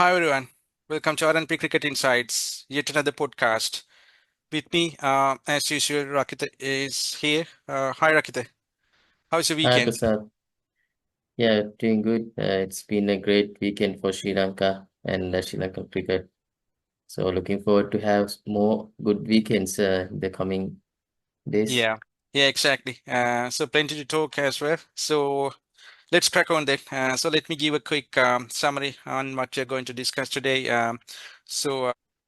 Hi everyone, welcome to RnP Cricket Insights, yet another podcast. With me, as usual, Rakita is here. Hi Rakita, how's your Hi, weekend? Prasad. Yeah, doing good. It's been a great weekend for Sri Lanka and Sri Lanka cricket. So looking forward to have more good weekends in the coming days. Yeah, yeah, exactly. So plenty to talk as well. So let's crack on that. So let me give a quick summary on what we're going to discuss today.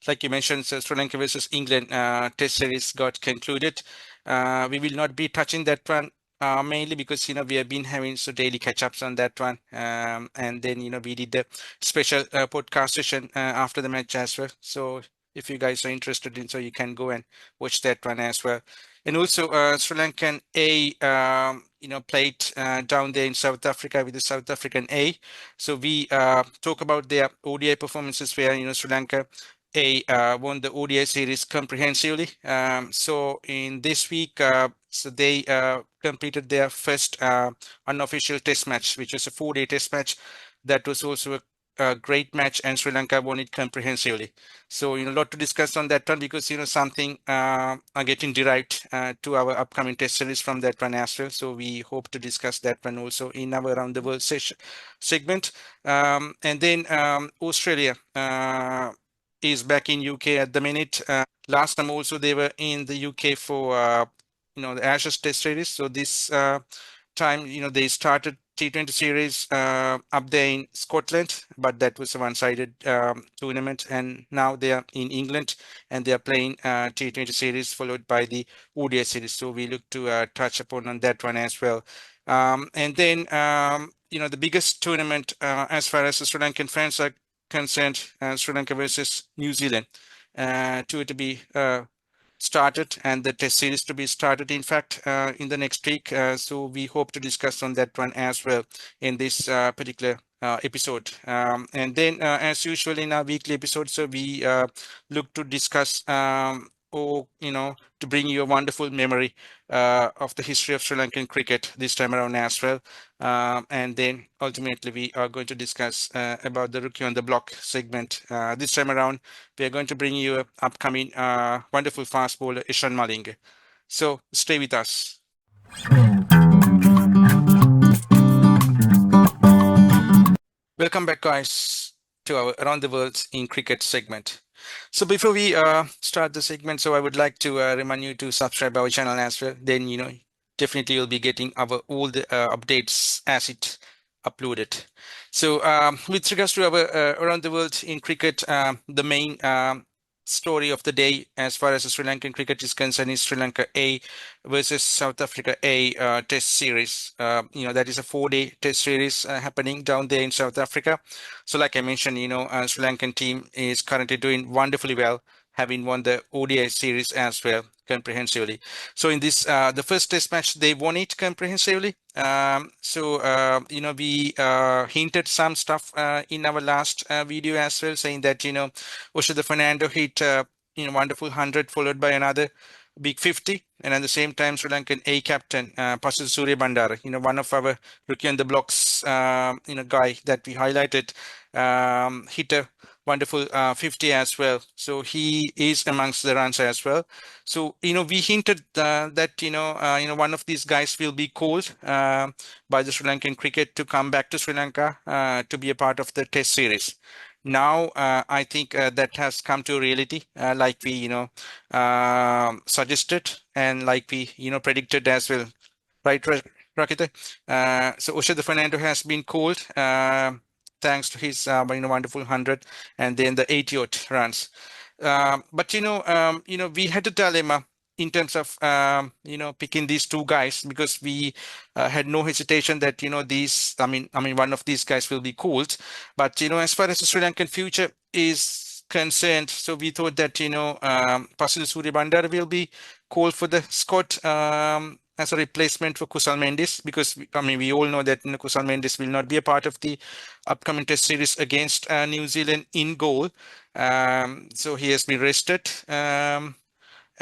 Like you mentioned, so Sri Lanka versus England Test series got concluded. We will not be touching that one mainly because we have been having so daily catch-ups on that one, and then we did the special podcast session after the match as well. So if you guys are interested in, so you can go and watch that one as well. And also, Sri Lankan A, played down there in South Africa with the South African A. So we talk about their ODI performances where, Sri Lanka A won the ODI series comprehensively. So in this week, so they completed their first unofficial test match, which was a 4-day test match. That was also a great match, and Sri Lanka won it comprehensively. So, a lot to discuss on that one because, something are getting derived to our upcoming test series from that one as well. So we hope to discuss that one also in our Around the World segment. And then Australia is back in UK at the minute. Last time also they were in the UK for, the Ashes test series. So this time, they started T20 series up there in Scotland, but that was a one-sided tournament. And now they are in England and they are playing T20 series followed by the ODI series. So we look to touch upon on that one as well. And then, the biggest tournament as far as the Sri Lankan fans are concerned, Sri Lanka versus New Zealand, to be started and the test series to be started in fact in the next week, so we hope to discuss on that one as well in this particular episode, and then as usual in our weekly episode, so we look to discuss or to bring you a wonderful memory of the history of Sri Lankan cricket this time around as well, and then ultimately we are going to discuss about the rookie on the block segment. This time around we are going to bring you a upcoming wonderful fast bowler, Eshan Malinga. So stay with us. Welcome back, guys, to our Around the World in Cricket segment. So before we start the segment, so I would like to remind you to subscribe our channel as well. Then definitely you'll be getting our all the updates as it uploaded. So with regards to our Around the World in Cricket, the main story of the day as far as the Sri Lankan cricket is concerned is Sri Lanka-A versus South Africa-A test series. That is a 4-day test series happening down there in South Africa. So like I mentioned, Sri Lankan team is currently doing wonderfully well, having won the ODI series as well comprehensively. So in this, the first test match, they won it comprehensively. We hinted some stuff in our last video as well, saying that, Oshada Fernando hit, wonderful 100 followed by another big 50. And at the same time, Sri Lankan A captain, Pasal Surya Bandara, one of our rookie on the blocks, guy that we highlighted, hit a wonderful 50 as well. So he is amongst the runs as well. So, we hinted that, one of these guys will be called by the Sri Lankan cricket to come back to Sri Lanka to be a part of the test series. Now, I think that has come to reality, like we, suggested and like we, predicted as well. Right, Rakita? So Oshada Fernando has been called thanks to his wonderful 100 and then the 80 runs. But we had a dilemma in terms of picking these two guys because we had no hesitation that these I mean one of these guys will be called. But as far as the Sri Lankan future is concerned, so we thought that Pasil Surya Bandar will be called for the squad as a replacement for Kusal Mendes, because we all know that Kusal Mendes will not be a part of the upcoming test series against New Zealand in goal. So he has been rested.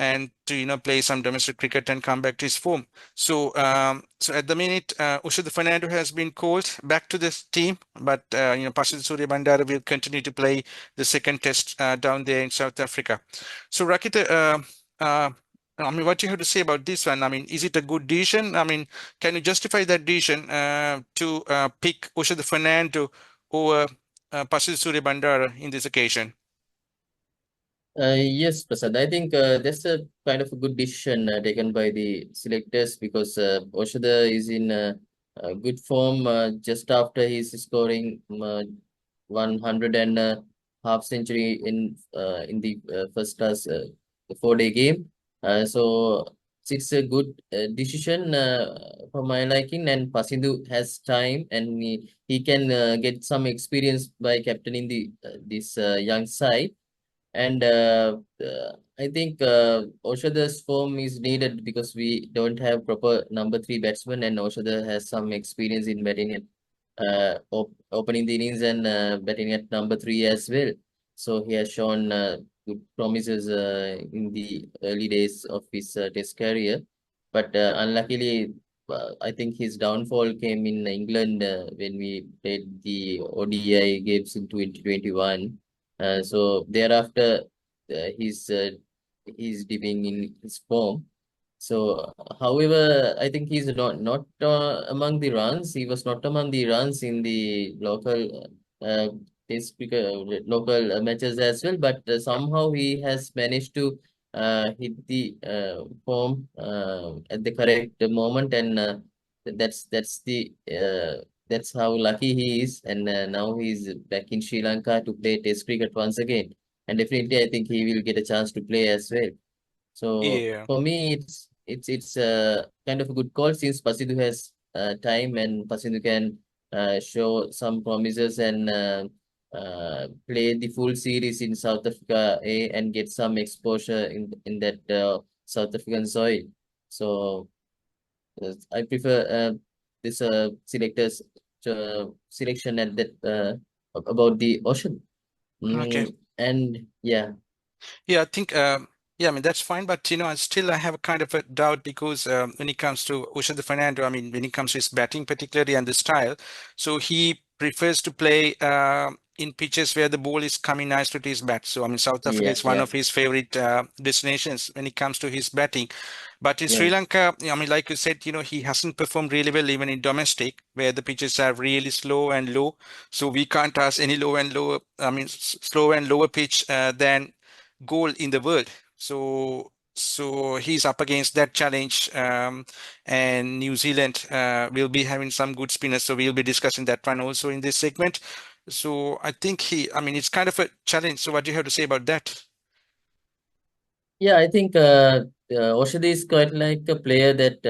and to play some domestic cricket and come back to his form. So at the minute, Oshada Fernando has been called back to this team, but Pasith Surya Bandara will continue to play the second test down there in South Africa. So Rakita, I mean, what you have to say about this one? I mean, is it a good decision? I mean, can you justify that decision to pick Oshada Fernando over Pasith Surya Bandara in this occasion? Yes, Prasad. I think that's a kind of a good decision taken by the selectors because Oshada is in good form just after he's scoring 100 and half century in the first class the 4-day game. So it's a good decision for my liking, and Pasindu has time and he can get some experience by captaining the this young side. And I think Oshada's form is needed because we don't have proper number three batsman, and Oshada has some experience in batting at opening the innings and batting at number three as well. So he has shown good promises in the early days of his test career. But unluckily, I think his downfall came in England when we played the ODI games in 2021. So thereafter, he's dipping in his form. So, however, I think he's not among the runs. He was not among the runs in the local test cricket, local matches as well. But somehow he has managed to hit the form at the correct moment, and that's how lucky he is. And now he's back in Sri Lanka to play test cricket once again. And definitely, I think he will get a chance to play as well. So Yeah. for me, it's kind of a good call since Pasidhu has time and Pasidhu can show some promises and play the full series in South Africa A and get some exposure in that South African soil. So I prefer this selection at that about the ocean. Okay. And yeah. Yeah, I think yeah, I mean that's fine, but I have a kind of a doubt because when it comes to Oshada Fernando, I mean when it comes to his batting particularly and the style, so he prefers to play in pitches where the ball is coming nicely to his bat. So I mean South Africa Yeah, is one yeah, of his favorite destinations when it comes to his batting. But in yeah. Sri Lanka, I mean like you said, he hasn't performed really well even in domestic where the pitches are really slow and low. So we can't ask any slow and lower pitch than goal in the world. So he's up against that challenge, and New Zealand will be having some good spinners. So we'll be discussing that one also in this segment. So I think I mean, it's kind of a challenge. So what do you have to say about that? Yeah, I think Oshadi is quite like a player that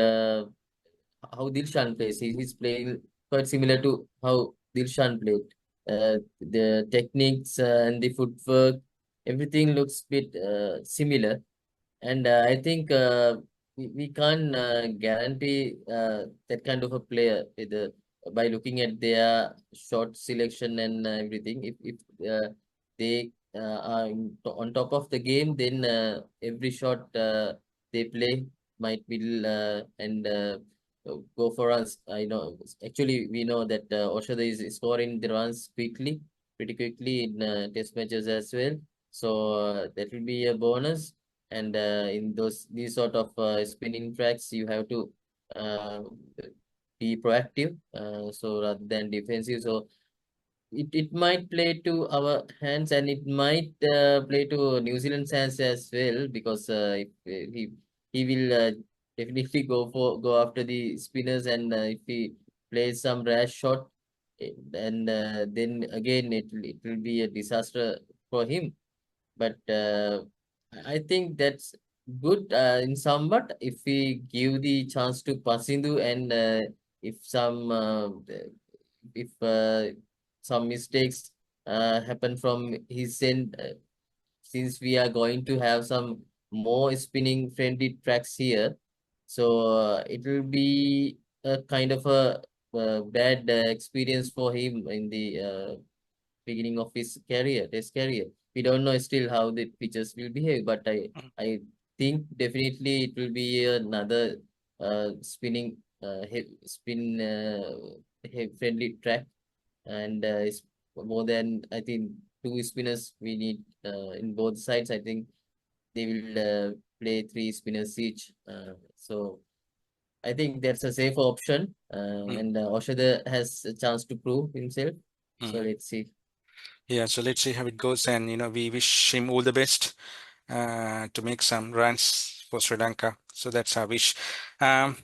how Dilshan plays. He's playing quite similar to how Dilshan played. The techniques and the footwork, everything looks bit similar. And I think we can't guarantee that kind of a player by looking at their shot selection and everything. If they are on top of the game, then every shot they play might be and go for runs. I know actually we know that Oshada is scoring the runs pretty quickly in test matches as well. So that will be a bonus. And in these sort of spinning tracks, you have to uh, be proactive, so rather than defensive. So it might play to our hands, and it might play to New Zealand's hands as well, because if, he will definitely go after the spinners, and if he plays some rash shot, and then again it will be a disaster for him. But I think that's good in somewhat if we give the chance to Pasindu, and if if some mistakes happen from his end, since we are going to have some more spinning friendly tracks here, so it will be a kind of a bad experience for him in the beginning of his career, test career. We don't know still how the pitches will behave, but I think definitely it will be another spinning spin friendly track, and it's more than, I think, two spinners we need in both sides. I think they will play three spinners each. So I think that's a safer option, Mm, and Oshada has a chance to prove himself. So mm. let's see. Yeah, so let's see how it goes, and we wish him all the best to make some runs for Sri Lanka. So that's our wish.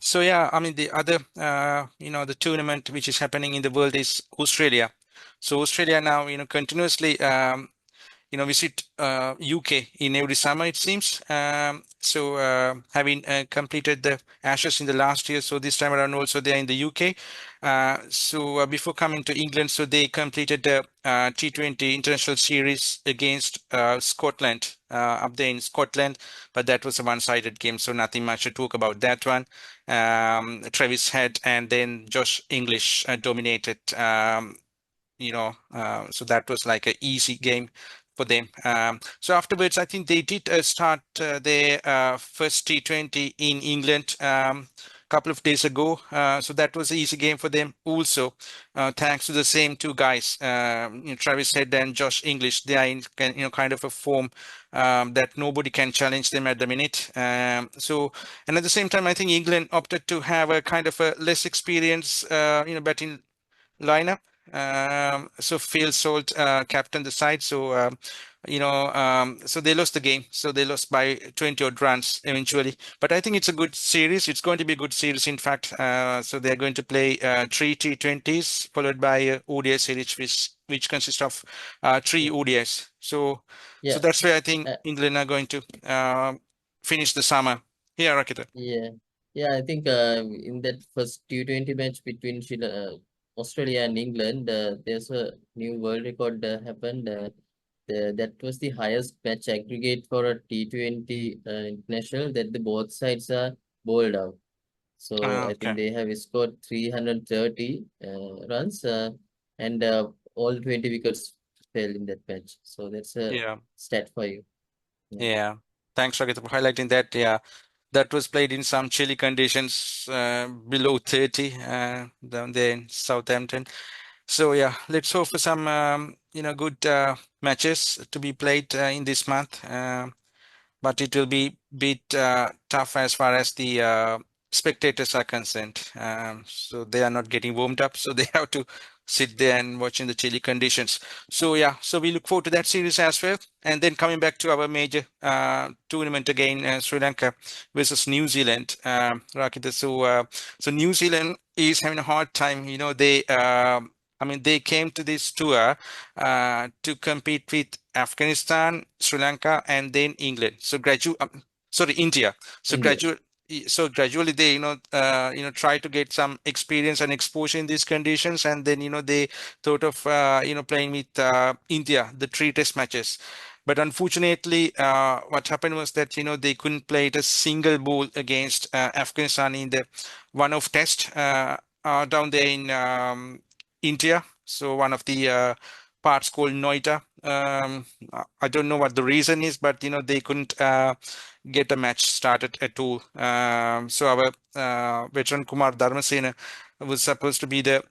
So yeah, I mean the other the tournament which is happening in the world is Australia. So Australia now continuously visit UK in every summer, it seems. So having completed the Ashes in the last year, so this time around also they're in the UK. So before coming to England, so they completed the T20 international series against Scotland up there in Scotland, but that was a one-sided game, so nothing much to talk about that one. Travis Head and then Josh English dominated. So that was like an easy game for them. So afterwards, I think they did start their first T20 in England couple of days ago. So that was an easy game for them also, thanks to the same two guys, Travis Head and Josh English. They are in kind of a form that nobody can challenge them at the minute. And at the same time, I think England opted to have a kind of a less experience, batting lineup. So Phil Salt captained the side. So so they lost the game. So they lost by 20 odd runs eventually. But I think it's a good series. It's going to be a good series, in fact. So they're going to play three T20s followed by a ODI series, which consists of three Yeah, ODIs. So yeah, that's where I think uh, England are going to finish the summer. Yeah, Rakita. yeah, yeah. I think in that first T20 match between Australia and England, there's a new world record happened. That was the highest match aggregate for a T20 international that the both sides are bowled out. So I Okay. think they have scored 330 runs, and all 20 wickets fell in that match. So that's a Yeah. stat for you. Yeah, Yeah. Thanks, Rakita, for highlighting that. Yeah. That was played in some chilly conditions, below 30, down there in Southampton. So yeah, let's hope for some good matches to be played in this month. But it will be bit tough as far as the spectators are concerned. So they are not getting warmed up, so they have to sit there and watch in the chilly conditions. So yeah, so we look forward to that series as well. And then coming back to our major tournament again, Sri Lanka versus New Zealand, Rakita. So New Zealand is having a hard time. They came to this tour to compete with Afghanistan, Sri Lanka, and then England. Sorry, India. So India. gradual, so gradually they, try to get some experience and exposure in these conditions, and then they thought of playing with India, the three test matches. But unfortunately, what happened was that they couldn't play it a single ball against Afghanistan in the one-off test down there in India. So one of the parts called Noida. I don't know what the reason is, but they couldn't get a match started at all. So our veteran Kumar Dharmasena was supposed to be the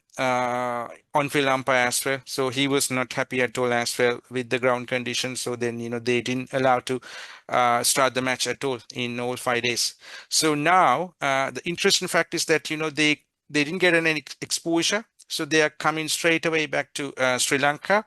on-field umpire as well. So he was not happy at all as well with the ground conditions. So then they didn't allow to start the match at all in all 5 days. So now the interesting fact is that they didn't get any exposure. So they are coming straight away back to Sri Lanka,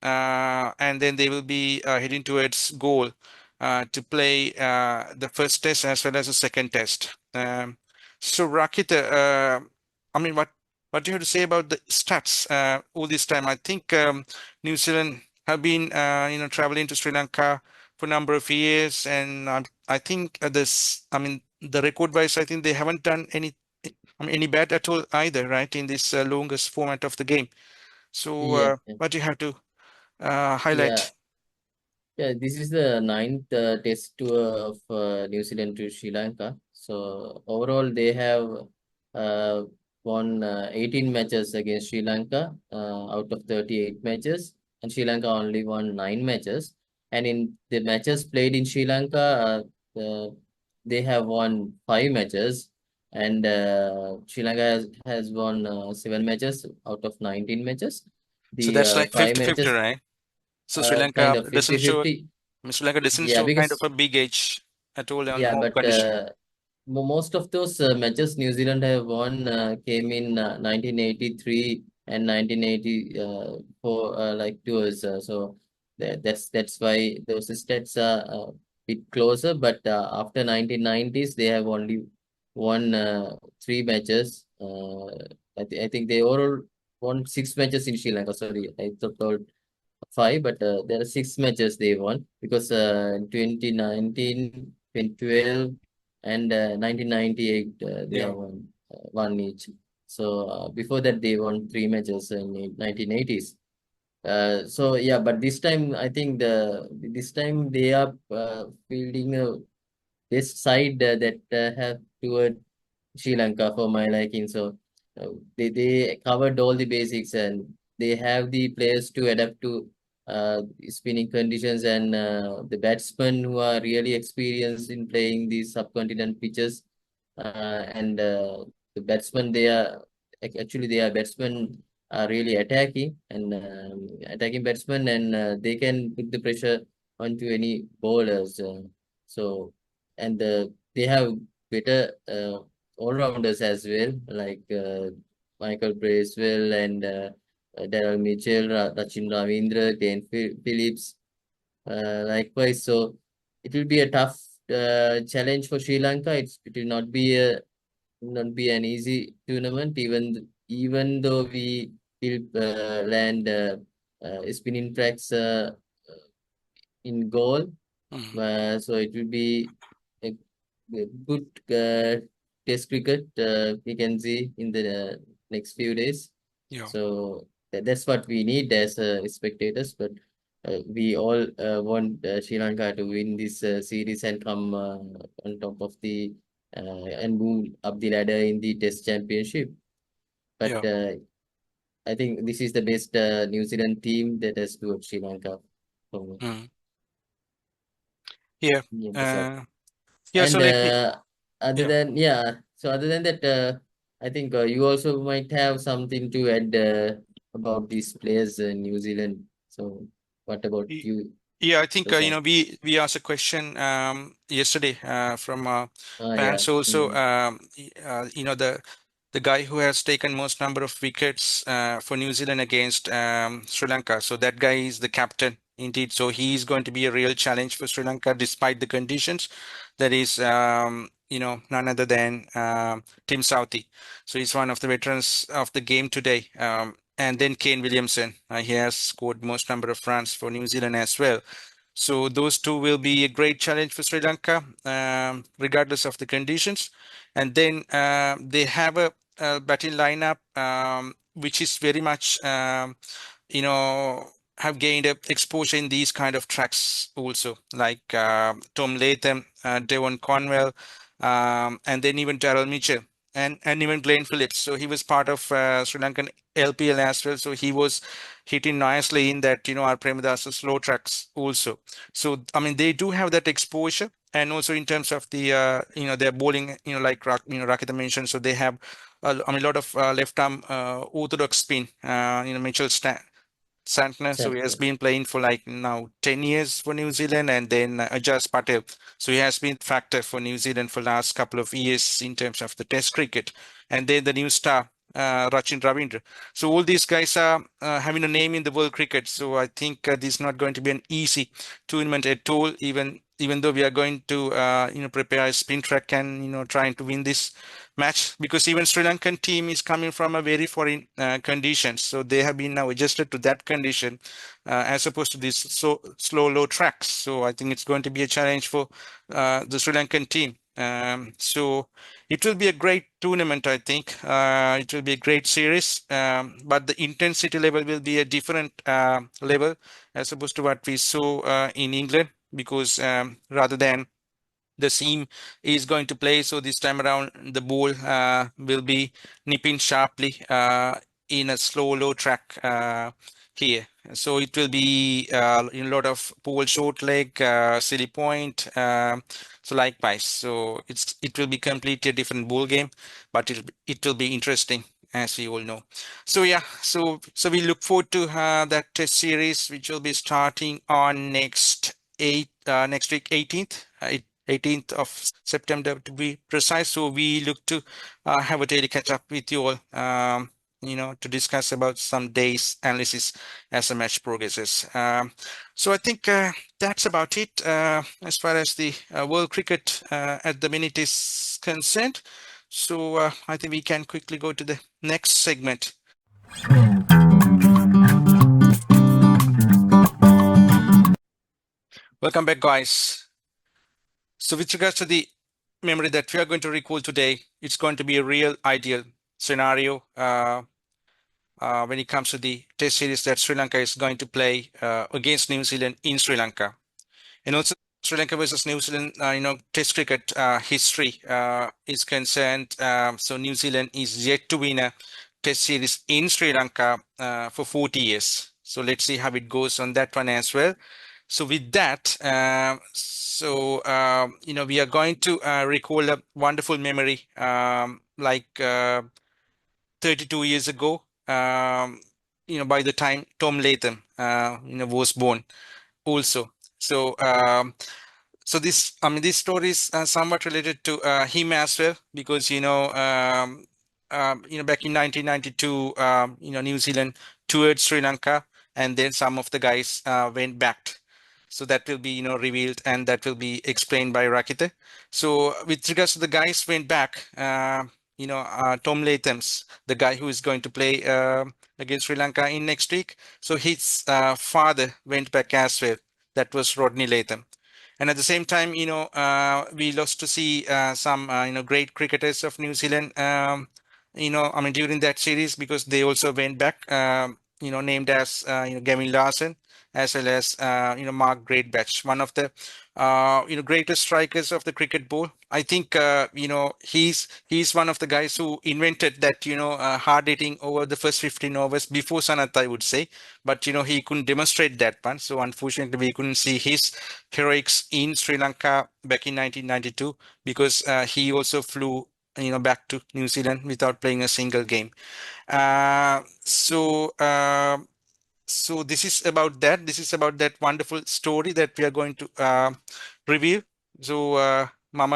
and then they will be heading towards goal to play the first test as well as the second test. So Rakita, what do you have to say about the stats all this time? I think New Zealand have been traveling to Sri Lanka for a number of years, and I think the record wise, I think they haven't done any bad at all either, right? In this longest format of the game. So, Yeah, yeah, what do you have to yeah. highlight? Yeah, this is the ninth test tour of New Zealand to Sri Lanka. So overall, they have uh, won 18 matches against Sri Lanka out of 38 matches, and Sri Lanka only won 9 matches. And in the matches played in Sri Lanka, uh, they have won 5 matches, and Sri Lanka has won 7 matches out of 19 matches. So The that's like five 50-50, matches, right? So kind of 50-50. Sri Lanka doesn't Yeah, show kind of because a big edge at all on yeah, home but condition. most of those matches New Zealand have won came in 1983 and 1984 like tours. So that's why those stats are a bit closer. But after 1990s, they have only won 3 matches. I think they overall won 6 matches in Sri Lanka. Sorry, I thought 5, but there are 6 matches they won because in 2019, 2012, and 1998 they Yeah. have won one each. So before that they won 3 matches in the 1980s. So yeah, but this time I think this time they are fielding a best side that have toward Sri Lanka for my liking. So they covered all the basics, and they have the players to adapt to spinning conditions, and the batsmen who are really experienced in playing these subcontinent pitches. And the batsmen, actually they are batsmen are really attacking and attacking batsmen, and they can put the pressure onto any bowlers. So and they have better all-rounders as well, like Michael Bracewell and Daryl Mitchell, Rachin Ravindra, Kane Phillips, likewise. So it will be a tough challenge for Sri Lanka. It will not be an easy tournament, even though we will land spinning tracks in goal. Mhm. So it will be a good test cricket we can see in the next few days. Yeah. So that's what we need as spectators. But we all want Sri Lanka to win this series and come on top of the and move up the ladder in the Test Championship. But Yeah. I think this is the best New Zealand team that has stood Sri Lanka for me. Mhm. Yeah. Yeah, that's all. Uh, yeah. So And let me. other Yeah. than yeah, so other than that, I think you also might have something to add about these players in New Zealand. So what about you, Yeah, I think Prasad? we asked a question yesterday from Yeah. fans also. Mm. The guy who has taken most number of wickets for New Zealand against Sri Lanka. So that guy is the captain indeed. So he is going to be a real challenge for Sri Lanka despite the conditions. That is, none other than Tim Southee. So he's one of the veterans of the game today. And then Kane Williamson, he has scored most number of runs for New Zealand as well. So those two will be a great challenge for Sri Lanka, regardless of the conditions. And then they have a batting lineup which is very much, have gained exposure in these kind of tracks also, like Tom Latham, Devon Conwell, and then even Daryl Mitchell. And even Glenn Phillips. So he was part of Sri Lankan LPL as well. So he was hitting nicely in that, our Premadasa slow tracks also. So, I mean, they do have that exposure. And also in terms of the, their bowling, like, Rakita mentioned, so they have, a lot of left arm orthodox spin, Mitchell Santner. So he has Certainly. been playing for like now 10 years for New Zealand, and then Ajaz Patel. So he has been factor for New Zealand for last couple of years in terms of the Test cricket. And then the new star, Rachin Ravindra. So all these guys are having a name in the world cricket. So I think this is not going to be an easy tournament at all. Even though we are going to prepare a spin track and trying to win this match, because even Sri Lankan team is coming from a very foreign conditions, so they have been now adjusted to that condition as opposed to these slow low tracks. So I think it's going to be a challenge for the Sri Lankan team. So it will be a great tournament, I think. It will be a great series, but the intensity level will be a different level as opposed to what we saw in England, because rather than the seam is going to play. So this time around, the ball will be nipping sharply in a slow, low track. here. So it will be a lot of pole short leg, silly point. So likewise, so it will be completely a different ball game, but it will be interesting as we all know. So yeah, so we look forward to that test series, which will be starting on next week, 18th. 18th of September to be precise. So we look to have a daily catch up with you all, to discuss about some days analysis as the match progresses. So I think that's about it as far as the world cricket at the minute is concerned. So I think we can quickly go to the next segment. Welcome back, guys. So with regards to the memory that we are going to recall today, it's going to be a real ideal scenario when it comes to the test series that Sri Lanka is going to play against New Zealand in Sri Lanka. And also Sri Lanka versus New Zealand, test cricket history is concerned. So New Zealand is yet to win a test series in Sri Lanka for 40 years. So let's see how it goes on that one as well. So with that, we are going to recall a wonderful memory, like 32 years ago, by the time Tom Latham, was born also. So, this story is somewhat related to him as well, because, back in 1992, New Zealand toured Sri Lanka, and then some of the guys went back. So that will be, revealed, and that will be explained by Rakita. So with regards to the guys went back, Tom Latham's, the guy who is going to play against Sri Lanka in next week. So his father went back as well. That was Rodney Latham. And at the same time, we lost to see some, great cricketers of New Zealand, during that series, because they also went back, named as, Gavin Larson, as well as, Mark Greatbatch, one of the, greatest strikers of the cricket ball. I think, he's one of the guys who invented that, hard hitting over the first 15 overs before Sanath, I would say. But, he couldn't demonstrate that one. So unfortunately, we couldn't see his heroics in Sri Lanka back in 1992, because he also flew, back to New Zealand without playing a single game. Uh, so, uh, so this is about that. This is about that wonderful story that we are going to review. So, මම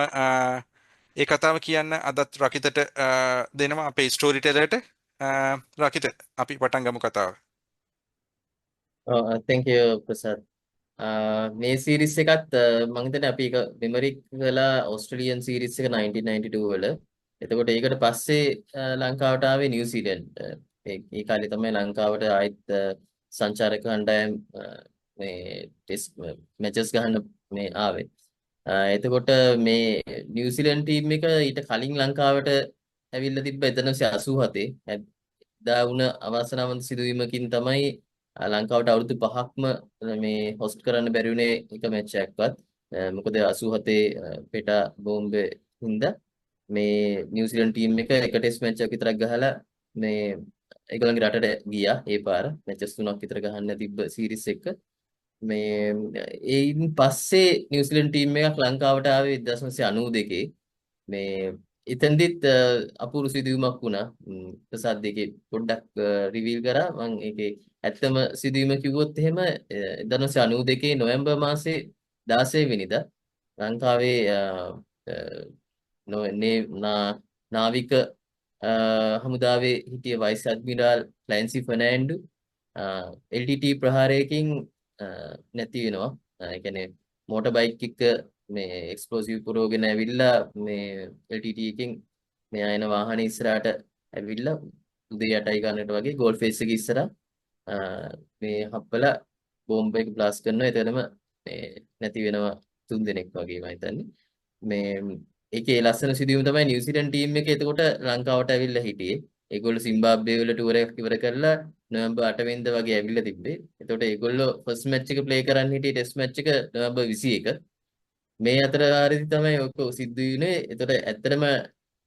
ඒ කතාව කියන්න අදත් රකිතට දෙනවා අපේ story ටෙලර්ට. රකිත, අපි පටන් ගමු කතාව. Thank you, Prasad. මේ සීරීස් එකත් මම හිතන්නේ අපි ඒක මෙමරි කළා ඕස්ට්‍රේලියන් සීරීස් එක 1992 වල. එතකොට ඒකට පස්සේ ලංකාවට ආවේ නිව්සීලන්ත. ඒ කාලේ තමයි ලංකාවට ආයිත් සංචාරක කණ්ඩායම් මේ ටෙස්ට් මැචස් ගහන්න මේ ආවේ. එතකොට මේ නිව්සීලන්ත ටීම් එක ඊට කලින් ලංකාවට ඇවිල්ලා තිබ්බ 1987. එදා වුණ අවාසනාවන්ත සිදුවීමකින් තමයි ලංකාවට අවුරුදු 5ක්ම මේ හොස්ට් කරන්න බැරි වුණේ එක මැච් එකක්වත්. මොකද 87 පෙටා බෝම්බේ හින්දා මේ නිව්සීලන්ත ටීම් එක එක ටෙස්ට් මැච් එකක් විතරක් ගහලා මේ ඒගොල්ලන්ගේ රටට ගියා. ඒ පාර මැචස් 3ක් විතර ගහන්න තිබ්බ සීරීස් එක. මේ ඒයින් පස්සේ නිව්සීලන්ත ටීම් එකක් ලංකාවට ආවේ 1992. මේ එතෙන්දිත් අපූර්ව සිදුවීමක් වුණා. ප්‍රසාද් දෙකේ පොඩ්ඩක් රිවීල් කරා. මම ඒකේ ඇත්තම සිදුවීම කිව්වොත් එහෙම 1992 නොවැම්බර් මාසේ 16 වෙනිදා ලංකාවේ නාවික හමුදාවේ හිටිය වයිස් ඇඩ්මිරාල් ක්ලැන්සි ෆර්නෑන්ඩෝ LTT ප්‍රහාරයකින් නැති වෙනවා. ඒ කියන්නේ මෝටර් බයික් එක මේ එක්ස්ප්ලෝසිව් පුරවගෙන ඇවිල්ලා මේ LTT එකෙන් මේ ආයන වාහනේ ඉස්සරහට ඇවිල්ලා උදේ 8යි ගන්නට වගේ ගෝල් ෆේස් එක ඉස්සරහා මේ හප්පලා බෝම්බ එක බ්ලාස්ට් කරනවා. එතනම මේ නැති වෙනවා 3 දෙනෙක් වගේ මම හිතන්නේ. මේ ඒකේ ලස්සන සිදුවීම තමයි නිව්සීලන්ත ටීම් එක එතකොට ලංකාවට ඇවිල්ලා හිටියේ. ඒගොල්ලෝ සිම්බාබ්වේ වල ටුවර් එකක් ඉවර කරලා නොවැම්බර් 8 වෙනිදා වගේ ඇවිල්ලා තිබ්බේ. එතකොට ඒගොල්ලෝ ෆස්ට් මැච් එක ප්ලේ කරන්න හිටියේ ටෙස්ට් මැච් එක නොවැම්බර් 21. මේ අතර හරියදී තමයි ඔක සිද්ධ වුණේ. එතකොට ඇත්තටම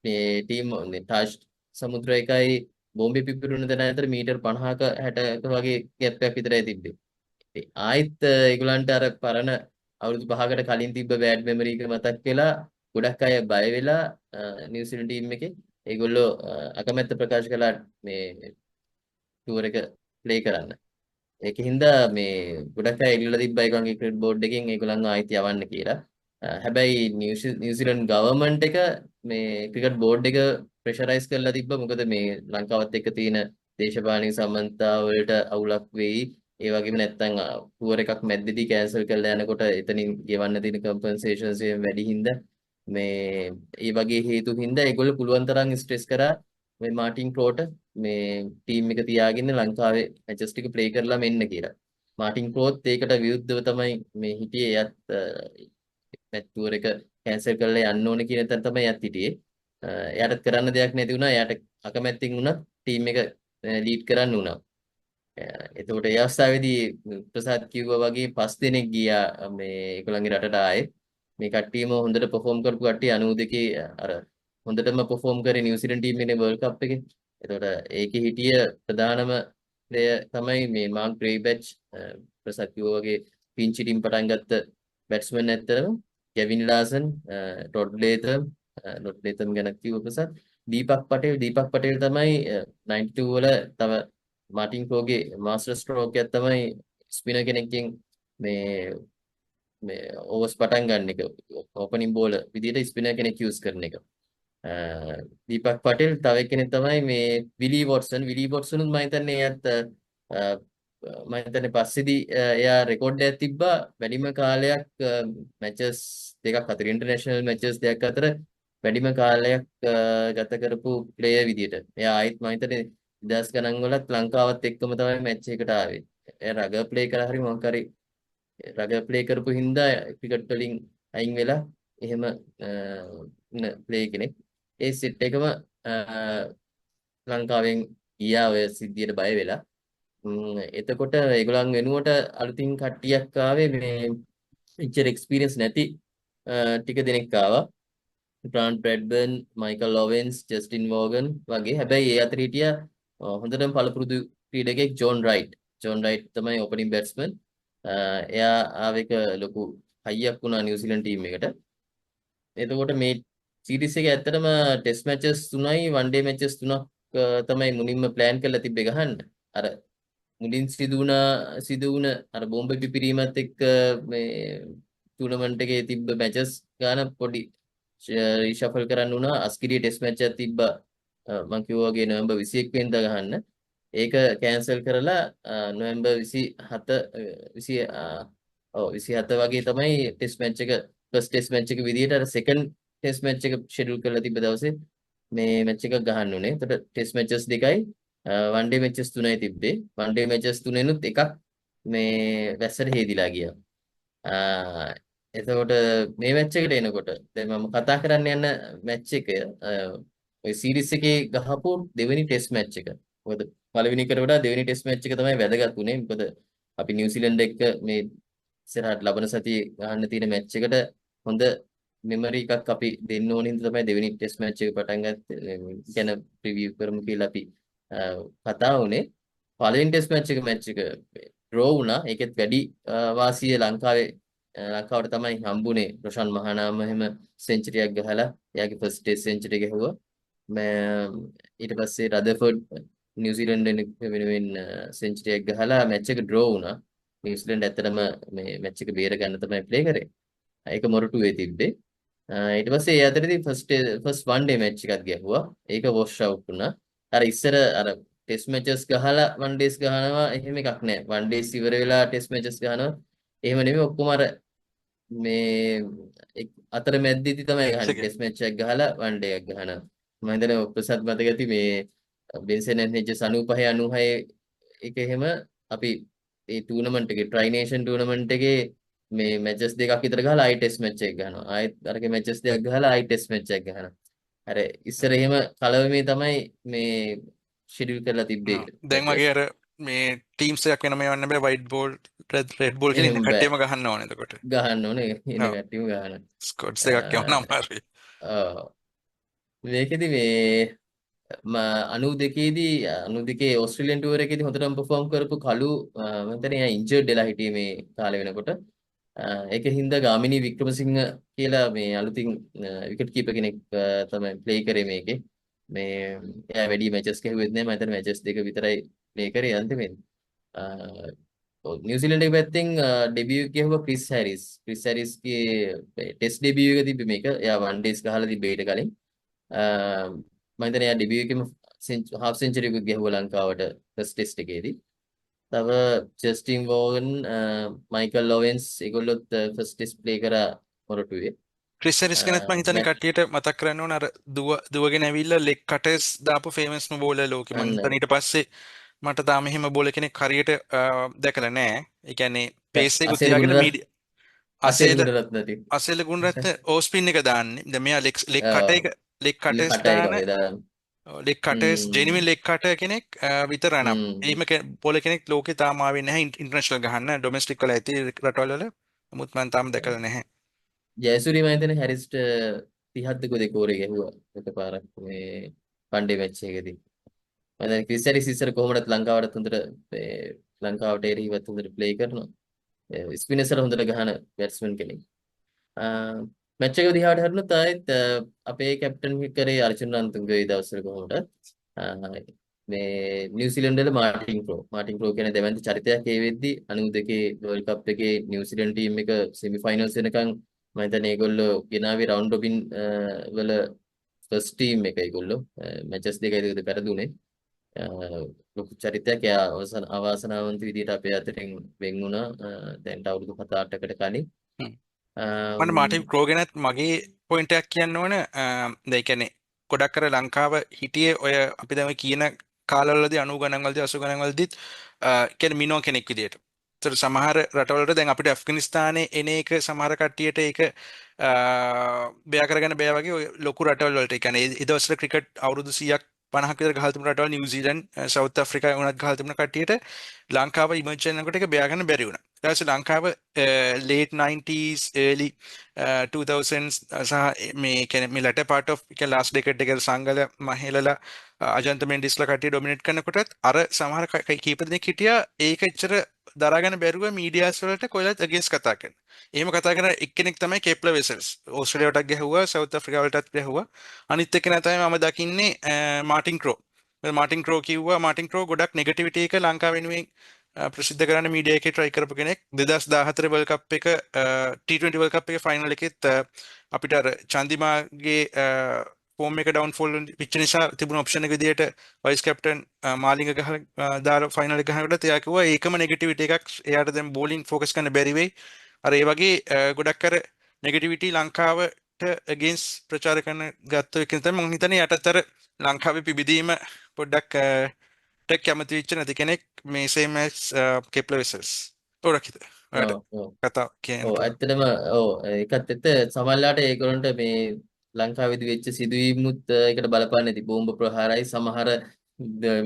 මේ ටීම් තාජ් සමුද්‍රයකයි බෝම්බේ පිපිරුණ තැන අතර මීටර් 50ක 60ක වගේ ગેප් එකක් විතරයි තිබ්බේ. ඉතින් ආයෙත් ඒගොල්ලන්ට අර පරණ අවුරුදු 5කට කලින් තිබ්බ බෑඩ් මෙමරි එක මතක් වෙලා ගොඩක් අය බය වෙලා නිව්සීලන්ත ටීම් එකේ ඒගොල්ලෝ අකමැත්ත ප්‍රකාශ කළා මේ ටුවර් එක ප්ලේ කරන්න. ඒකින්ද මේ ගොඩක් අය ඉල්ලලා තිබ්බා ඒගොල්ලන්ගේ ක්‍රිකට් බෝඩ් එකෙන් ඒගොල්ලන්ව ආයිත් යවන්න කියලා. හැබැයි නිව්සීලන්ත ගවර්න්මන්ට් එක මේ ක්‍රිකට් බෝඩ් එක ප්‍රෙෂරයිස් කරලා තිබ්බා. මොකද මේ ලංකාවත් එක්ක තියෙන දේශපාලනික සම්බන්ධතාව වලට අවුලක් වෙයි. ඒ වගේම නැත්තම් ටුවර් එකක් මැද්දේදී කැන්සල් කරලා යනකොට එතනින් ගෙවන්න තියෙන කම්පෙන්සේෂන්ස් වැඩි හින්දා මේ ඒ වගේ හේතු හින්දා ඒගොල්ලෝ පුළුවන් තරම් ස්ට්‍රෙස් කරා මේ මාටින් ක්‍රෝට මේ ටීම් එක තියාගෙන ලංකාවේ මැචස් ටික ප්ලේ කරලා මෙන්න කියලා. මාටින් ක්‍රෝත් ඒකට විරුද්ධව තමයි මේ හිටියේ. එයත් මැච් ටුවර් එක කැන්සල් කරලා යන්න ඕනේ කියන තැන තමයි එයත් හිටියේ. එයාට කරන්න දෙයක් නැති වුණා. එයාට අකමැත්තෙන් වුණත් ටීම් එක ලීඩ් කරන්න වුණා. එතකොට ඒ අවස්ථාවේදී ප්‍රසාද් කිව්වා වගේ 5 දෙනෙක් ගියා මේ ඒගොල්ලන්ගේ රටට ආයේ. මේ කට්ටියම හොඳට පර්ෆෝම් කරපු කට්ටිය 92 අර හොඳටම පර්ෆෝම් කරේ නිව්සීලන්ත ටීම් එකේ වර්ල්ඩ් කප් එකේ. එතකොට ඒකේ හිටිය ප්‍රධානම ප්ලේයර් තමයි මේ මාක් ග්‍රේබැච්. ප්‍රසාද් කිව්වා වගේ පින්ච් ටීම් පටන් ගත්ත බැට්ස්මන් ඇත්තටම කෙවින් ලාසන්, රොඩ් ලේතම් ගැන කිව්ව ප්‍රසාද්. දීපක් පටේල් තමයි 92 වල තව මාටින් ක්‍රෝගේ මාස්ටර් ස්ට්‍රෝක් එකක් තමයි ස්පිනර් කෙනෙක්ගෙන් මේ ඕවර්ස් පටන් ගන්න එක ඕපනින් බෝලර් විදිහට ස්පිනර් කෙනෙක් යූස් කරන එක. දීපක් පටේල් තව කෙනෙක් තමයි මේ විලි වොට්සන් මම හිතන්නේ එයාත් මම හිතන්නේ පස්සේදී එයා රෙකෝඩ් එකක් තිබ්බා වැඩිම කාලයක් මැචස් දෙකක් අතර ඉන්ටර්නැෂනල් මැචස් දෙකක් අතර වැඩිම කාලයක් ගත කරපු ප්ලේයර් විදිහට. එයා ආයිත් මම හිතන්නේ 2000 ගණන් වලත් ලංකාවත් එක්කම තමයි මැච් එකට ආවේ. එයා රග ප්ලේ කරා හරි මොකක් හරි රග ප්ලේ කරපු හින්දා ක්‍රිකට් වලින් අයින් වෙලා එහෙම ප්ලේ කෙනෙක්. ඒ සෙට් එකම ලංකාවෙන් ගියා ඔය සිද්ධියට බය වෙලා. එතකොට ඒගොල්ලන් වෙනුවට අලුතින් කට්ටියක් ආවේ මේ එච්චර එක්ස්පීරියන්ස් නැති ටික දෙනෙක් ආවා. බ්‍රාන් බ්‍රැඩ්බර්න්, මයිකල් ලොවෙන්ස්, ජස්ටින් වෝගන් වගේ. හැබැයි ඒ අතර හිටියා හොඳටම පළපුරුදු ක්‍රීඩකෙක් ජෝන් රයිට්. ජෝන් රයිට් තමයි ඕපනින් බැට්ස්මන්. එයා ආවෙක ලොකු හයියක් වුණා නිව්සීලන්ත ටීම් එකට. එතකොට මේ සීරීස් එකේ ඇත්තටම ටෙස්ට් මැචස් 3යි වන් ඩේ මැචස් 3ක් තමයි මුලින්ම ප්ලෑන් කරලා තිබ්බේ ගහන්න. අර මුලින් සිදුවුණ අර බෝම්බ පිපිරීමත් එක්ක මේ ටූර්නමන්ට් එකේ තිබ්බ මැචස් ගාන පොඩි රීෂෆල් කරන්න වුණා. අස්කිරිය ටෙස්ට් මැච් එකක් තිබ්බා මම කිව්වා වගේ නොවැම්බර් 21 වෙනිදා ගහන්න. ඒක කැන්සල් කරලා නොවැම්බර් 27 වගේ තමයි ටෙස්ට් මැච් එක ෆස්ට් ටෙස්ට් මැච් එක විදියට අර සෙකන්ඩ් ටෙස්ට් මැච් එක ෂෙඩියුල් කරලා තිබ්බ දවසේ මේ මැච් එකක් ගහන්න උනේ. එතකොට ටෙස්ට් මැචස් දෙකයි වන් ඩේ මැචස් 3යි තිබ්බේ. වන් ඩේ මැචස් 3ෙනුත් එකක් මේ වැස්සට හේදිලා ගියා. එතකොට මේ මැච් එකට එනකොට දැන් මම කතා කරන්න යන මැච් එක ඔය සීරීස් එකේ ගහපු දෙවෙනි ටෙස්ට් මැච් එක. මොකද පළවෙනි එකට වඩා දෙවෙනි ටෙස්ට් මැච් එක තමයි වැදගත් උනේ. මොකද අපි නිව්සීලන්ත එක්ක මේ ඉස්සරහට ලබන සතියේ ගහන්න තියෙන මැච් එකට හොඳ මෙමරි එකක් අපි දෙන්න ඕන හින්දා තමයි දෙවෙනි ටෙස්ට් මැච් එක පටන් ගත්තේ. ගැන ප්‍රිවිව් කරමු කියලා අපි කතා වුණේ. පළවෙනි ටෙස්ට් මැච් එක ඩ්‍රෝ වුණා. ඒකෙත් වැඩි වාසිය ලංකාවට තමයි හම්බුනේ. රොෂාන් මහානාම එහෙම සෙන්චරියක් ගහලා එයාගේ ෆස්ට් ටෙස්ට් සෙන්චරි ගැහුවා. ඊට පස්සේ රදර්ෆර්ඩ් නිව්සීලන්ත වෙනුවෙන් සෙන්චරියක් ගහලා මැච් එක ඩ්‍රෝ වුණා. නිව්සීලන්ත ඇත්තටම මේ මැච් එක බේර ගන්න තමයි ප්ලේ කරේ. ඒක මොරටුවේ තිබ්බේ. ඊට පස්සේ ඒ අතරේදී ෆස්ට් වන් ඩේ මැච් එකක් ගැහුවා. ඒක වොෂ් අවුට් වුණා. අර ඉස්සර අර ටෙස්ට් මැචස් ගහලා වන් ඩේස් ගහනවා එහෙම එකක් නැහැ. වන් ඩේස් ඉවර වෙලා ටෙස්ට් මැචස් ගහනවා. එහෙම නෙමෙයි ඔක්කොම අර මේ අතර මැද්දේදී තමයි ගහන්නේ. ටෙස්ට් මැච් එකක් ගහලා වන් ඩේ එකක් ගහනවා. මම හිතන්නේ ප්‍රසාද් මතක ඇති මේ බෙන්සන් එන්හෙජස් 95 96 එක එහෙම අපි ඒ ටූර්නමන්ට් එකේ ට්‍රයි නේෂන් ටූර්නමන්ට් එකේ මේ මැචස් දෙකක් විතර ගහලා ආයි ටෙස්ට් මැච් එකක් ගහනවා. ආයෙත් අරගේ මැචස් දෙකක් ගහලා ආයි ටෙස්ට් මැච් එකක් ගහනවා. අර ඉස්සර එහෙම කලවමේ තමයි මේ ෂෙඩියුල් කරලා තිබ්බේ. දැන් වගේ අර මේ ටීම්ස් එකක් වෙනම යවන්න බෑ. වයිට් බෝල් රෙඩ් බෝල් කියලා ඉන්න කට්ටියම ගහන්න ඕනේ. එතකොට ගහන්න ඕනේ. ඉන්න කට්ටියම ගහනවා. ස්කොට්ස් එකක් යවන්න අමාරුයි. මේකෙදි මේ 92ේදී 92 ඕස්ට්‍රේලියන් ටුවර් එකේදී හොඳටම perform කරපු කලු මම හිතන්නේ එයා ඉන්ජර්ඩ් වෙලා හිටියේ මේ කාලේ වෙනකොට. ඒකෙන් හින්දා ගාමිණී වික්‍රමසිංහ කියලා මේ අලුතින් විකට් කීපර් කෙනෙක් තමයි ප්ලේ කරේ මේකේ. මේ එයා වැඩි මැචස් ගැහුවෙත් නෑ. මම හිතන්නේ මැචස් දෙක විතරයි ප්ලේ කරේ අන්තිමේදී. නිව්සීලන්ත එක පැත්තෙන් ඩෙබියු එක ගැහුවා ක්‍රිස් හැරිස්. ක්‍රිස් හැරිස්ගේ ටෙස්ට් ඩෙබියු එක තිබ්බේ මේක. එයා වන් ඩේස් ගහලා තිබ්බේ ඊට කලින්. මම හිතන්නේ එයා ඩෙබියු එකේම half century එකක් ගැහුවා ලංකාවට ෆස්ට් ටෙස්ට් එකේදී. තව ජස්ටින් වෝගන් මයිකල් ලොවෙන්ස් ඒගොල්ලොත් ෆස්ට් ටෙස්ට් ප්ලේ කරා මොරටුවේ. ක්‍රිස් හැරිස් ගැනත් මම හිතන්නේ කට්ටියට මතක් කරන්න ඕන අර දුවගෙන ඇවිල්ලා ලෙග් කටර්ස් දාපු ෆේමස්ම බෝලර් ලෝකෙ. මම හිතන්නේ ඊට පස්සේ මට තාම එහෙම බෝලර් කෙනෙක් හරියට දැකලා නැහැ. ඒ කියන්නේ පේස් එක තියාගෙන අසේල ගුණරත්න ඕ ස්පින් එක දාන්නේ. දැන් මෙයා ලෙග් කටර්ස් දාන ලෙග් කටර්ස් ජෙනුයින් ලෙග් කටර් කෙනෙක් විතරයි නම්. එහෙම බෝලර් කෙනෙක් ලෝකේ තාම ආවේ නැහැ ඉන්ටර්නැෂනල් ගහන්න. ඩොමෙස්ටික් වල ඇති රටවල් වල. නමුත් මම තාම දැකලා නැහැ. ජයසූරිය මම හිතන්නේ හැරිස්ට 32 දෙක ඕරේ ගැහුවා එකපාරක් මේ වන්ඩේ මැච් එකේදී. මම දැන් ක්‍රිස් හැරිස් ඉස්සර කොහොමදත් ලංකාවට හොඳට ලංකාවට එරෙහිවත් හොඳට ප්ලේ කරනවා. ස්පිනර්ස්ලා හොඳට ගහන බැට්ස්මන් කෙනෙක්. මැච් එක දිහාට හරිනොත් ආයෙත් අපේ කැප්ටන් කරේ අර්ජුන් රන්තුංගගේ දවස්වල කොහොමද මේ නිව්සීලන්ත වල මාටින් ප්‍රෝ කියන දෙවන්ති චරිතයක් ඒ වෙද්දි 92 වර්ල්ඩ් කප් එකේ නිව්සීලන්ත ටීම් එක සෙමි ෆයිනල්ස් වෙනකන් මම හිතන්නේ ඒගොල්ලෝ ගෙනාවේ රවුන්ඩ් රොබින් වල ෆස්ට් ටීම් එක ඒගොල්ලෝ මැචස් දෙකයි පෙරදුනේ ලොකු චරිතයක්. එයා අවාසනාවන්ත විදිහට අපේ අතරින් වෙන් වුණා දැන් අවුරුදු 7-8කට කලින්. මට මාටින් ප්‍රෝ ගැනත් මගේ පොයින්ට් එකක් කියන්න ඕන. ඒ කියන්නේ ගොඩක් අර ලංකාව හිටියේ ඔය අපි දැන් කියන කාලවලදී 90 ගණන් වලදී 80 ගණන් වලදීත් කියන්නේ මිනෝ කෙනෙක් විදියට. ඒතර සමහර රටවලට දැන් අපිට ඇෆ්ගනිස්තානයේ එන එක සමහර කට්ටියට ඒක බෑ කරගෙන බෑ වගේ ඔය ලොකු රටවල් වලට. ඒ කියන්නේ ඒ දවස්වල ක්‍රිකට් අවුරුදු 100ක් 50ක් විතර ගහලා තිබුණ රටවල් නිව්සීලන්ත සවුත් ආෆ්‍රිකා උනත් ගහලා තිබුණ කට්ටියට ලංකාව ඉමර්ජ් වෙනකොට ඒක බෑ ගන්න බැරි වුණා. ඊට පස්සේ ලංකාව late 90s early 2000s සහ මේ කියන්නේ මේ latter part of කියන්නේ last decade එකේ සංගල මහේලලා අජන්ත මෙන්ඩිස්ලා කට්ටිය ඩොමිනේට් කරනකොටත් අර සමහර කීප දෙනෙක් හිටියා ඒක එච්චර දරාගෙන බැරුව මීඩියාස් වලට කොහෙලත් අගේන්ස්ට් කතා කරන. එහෙම කතා කරන එක්කෙනෙක් තමයි කෙප්ලර් වෙසල්ස්. ඕස්ට්‍රේලියාවටත් ගැහුවා, සවුත් ආෆ්‍රිකාවටත් ගැහුවා. අනිත් එක්කෙනා තමයි මම දකින්නේ මාටින් ක්‍රෝ. මාටින් ක්‍රෝ කිව්වා මාටින් ක්‍රෝ ගොඩක් නෙගටිවිටි එක ලංකාව වෙනුවෙන් ප්‍රසිද්ධ කරන්න මීඩියා එකේ try කරපු කෙනෙක්. 2014 World Cup එක T20 World Cup එකේ ෆයිනල් එකෙත් අපිට අර චන්දිමාගේ ෆෝම් එක ඩවුන්ෆෝල් වෙච්ච නිසා තිබුණ ඔප්ෂන් එක විදියට වයිස් කැප්ටන් මාලිංග ගහලා දාලා ෆයිනල් එක ගහනකොට එයා කිව්වා ඒකම නෙගටිවිටි එකක්. එයාට දැන් බෝලින් ફોකස් කරන්න බැරි වෙයි. අර ඒ වගේ ගොඩක් අර නෙගටිවිටි ලංකාවට against ප්‍රචාර කරන ගත්ත එක තමයි මම හිතන්නේ යටත් අර ලංකාවේ පිබිදීම පොඩ්ඩක් ටෙක් කැමති වෙච්ච නැති කෙනෙක් මේ same as කෙප්ලර් වෙසල්ස්. ඔරකිත. කතා කියන්න. ඔව් ඇත්තටම ඒකත් එක්ක සමහරලාට ඒගොල්ලන්ට මේ ලංකාවේදී වෙච්ච සිදුවීමුත් ඒකට බලපාන්නේ නැති බෝම්බ ප්‍රහාරයි සමහර